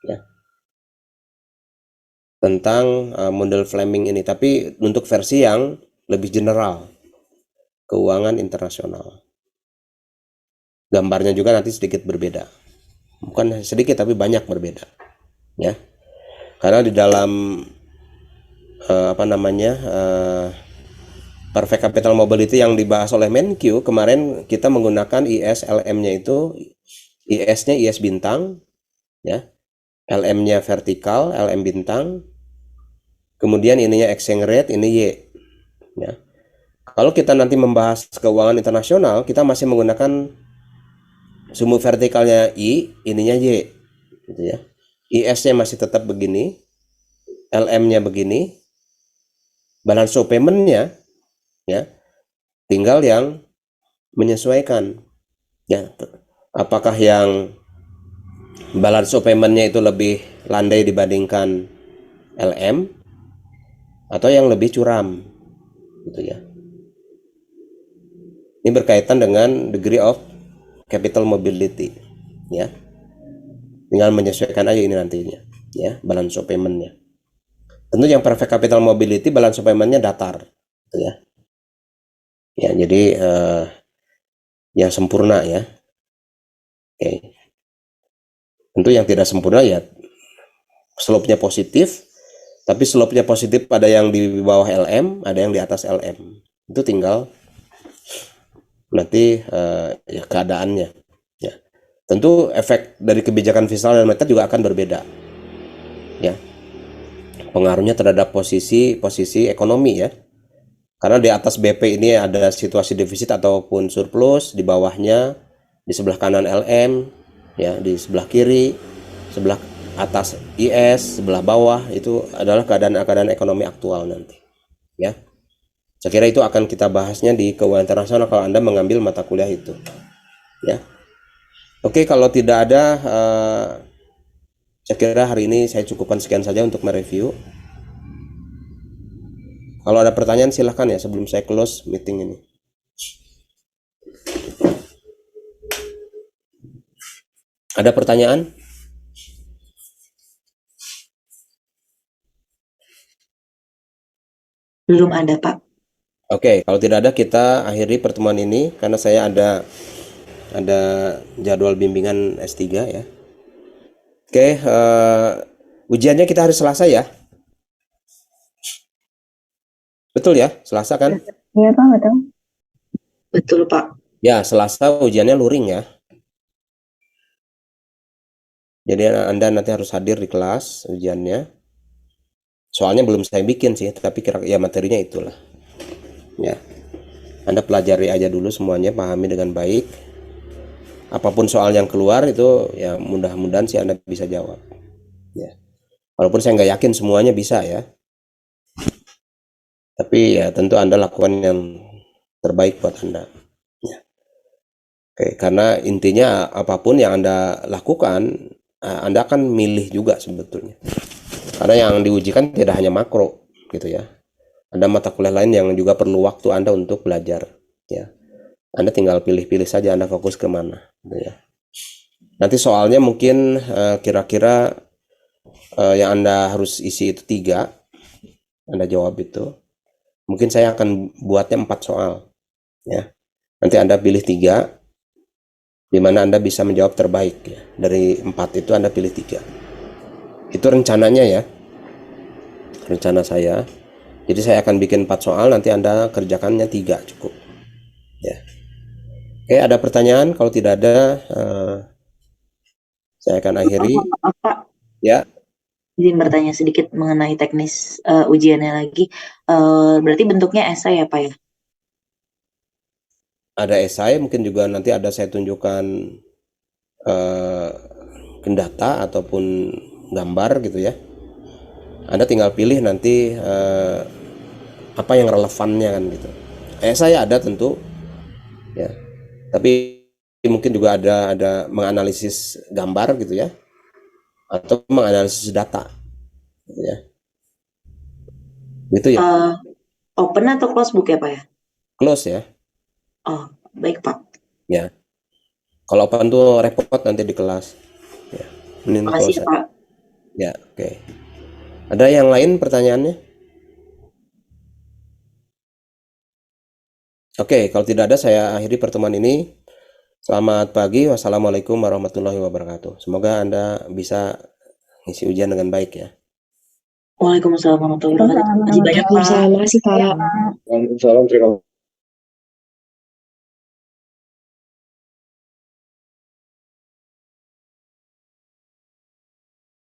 ya. Tentang model Fleming ini, tapi untuk versi yang lebih general, keuangan internasional. Gambarnya juga nanti sedikit berbeda. Bukan sedikit tapi banyak berbeda, ya. Karena di dalam perfect capital mobility yang dibahas oleh Menkyu kemarin, kita menggunakan IS-LM-nya itu, IS-nya IS bintang, ya. LM-nya vertikal, LM bintang. Kemudian ininya exchange rate, ini Y, ya. Kalau kita nanti membahas keuangan internasional, kita masih menggunakan sumbu vertikalnya I, ininya Y, gitu ya. IS-nya masih tetap begini, LM-nya begini, balance of payment-nya ya tinggal yang menyesuaikan ya. Apakah yang balance of payment-nya itu lebih landai dibandingkan LM atau yang lebih curam gitu ya. Ini berkaitan dengan degree of capital mobility ya. Tinggal menyesuaikan aja ini nantinya ya, balance of payment-nya. Tentu yang perfect capital mobility balance of payment-nya datar gitu ya. Ya, jadi yang sempurna ya. Oke. Tentu yang tidak sempurna ya slope-nya positif, tapi slope-nya positif ada yang di bawah LM, ada yang di atas LM. Itu tinggal nanti ya keadaannya ya. Tentu efek dari kebijakan fiskal dan moneter juga akan berbeda ya, pengaruhnya terhadap posisi ekonomi ya, karena di atas BP ini ada situasi defisit ataupun surplus, di bawahnya di sebelah kanan LM ya, di sebelah kiri sebelah atas IS, sebelah bawah itu adalah keadaan ekonomi aktual nanti ya. Saya kira itu akan kita bahasnya di keuangan internasional kalau Anda mengambil mata kuliah itu ya. Oke, kalau tidak ada saya kira hari ini saya cukupkan sekian saja untuk mereview. Kalau ada pertanyaan silahkan ya sebelum saya close meeting ini. Ada pertanyaan? Belum ada, Pak. Oke, kalau tidak ada kita akhiri pertemuan ini karena saya ada jadwal bimbingan S3 ya. Oke, ujiannya kita hari Selasa ya. Betul ya, Selasa kan? Iya Pak, betul. Betul, Pak. Ya, Selasa ujiannya luring ya. Jadi Anda nanti harus hadir di kelas ujiannya. Soalnya belum saya bikin sih, tapi kira ya materinya itulah. Ya. Anda pelajari aja dulu semuanya, pahami dengan baik. Apapun soal yang keluar itu ya mudah-mudahan sih Anda bisa jawab. Ya. Walaupun saya nggak yakin semuanya bisa ya. Tapi ya tentu Anda lakukan yang terbaik buat Anda. Ya. Oke, karena intinya apapun yang Anda lakukan, Anda akan milih juga sebetulnya. Karena yang diujikan tidak hanya makro gitu ya. Ada mata kuliah lain yang juga perlu waktu Anda untuk belajar ya. Anda tinggal pilih-pilih saja Anda fokus ke mana gitu ya. Nanti soalnya mungkin kira-kira yang Anda harus isi itu 3. Anda jawab itu. Mungkin saya akan buatnya 4 soal ya. Nanti Anda pilih 3 di mana Anda bisa menjawab terbaik ya. Dari 4 itu Anda pilih 3. Itu rencananya ya. Rencana saya. Jadi saya akan bikin 4 soal, nanti Anda kerjakannya 3 cukup. Ya. Oke, ada pertanyaan? Kalau tidak ada, saya akan akhiri. Maaf, Pak. Ya, Izin bertanya sedikit mengenai teknis ujiannya lagi. Berarti bentuknya esai ya, Pak ya? ada esai, mungkin juga nanti ada saya tunjukkan data ataupun gambar gitu ya. Anda tinggal pilih nanti apa yang relevannya kan gitu. Esai ada tentu, ya. Tapi mungkin juga ada menganalisis gambar gitu ya, atau menganalisis data, gitu ya. Gitu ya. Open atau close book ya, Pak ya? Close ya. Oh, baik, Pak. Ya. Kalau open tuh repot nanti di kelas. Ya. Mending Makasih close ya, aja. Pak. Ya, oke. Ada yang lain pertanyaannya? Oke, kalau tidak ada saya akhiri pertemuan ini. Selamat pagi. Wassalamualaikum warahmatullahi wabarakatuh. Semoga Anda bisa ngisi ujian dengan baik ya. Waalaikumsalam warahmatullahi wabarakatuh. Terima kasih banyak, Pak. Waalaikumsalam. Waalaikumsalam. Terima kasih.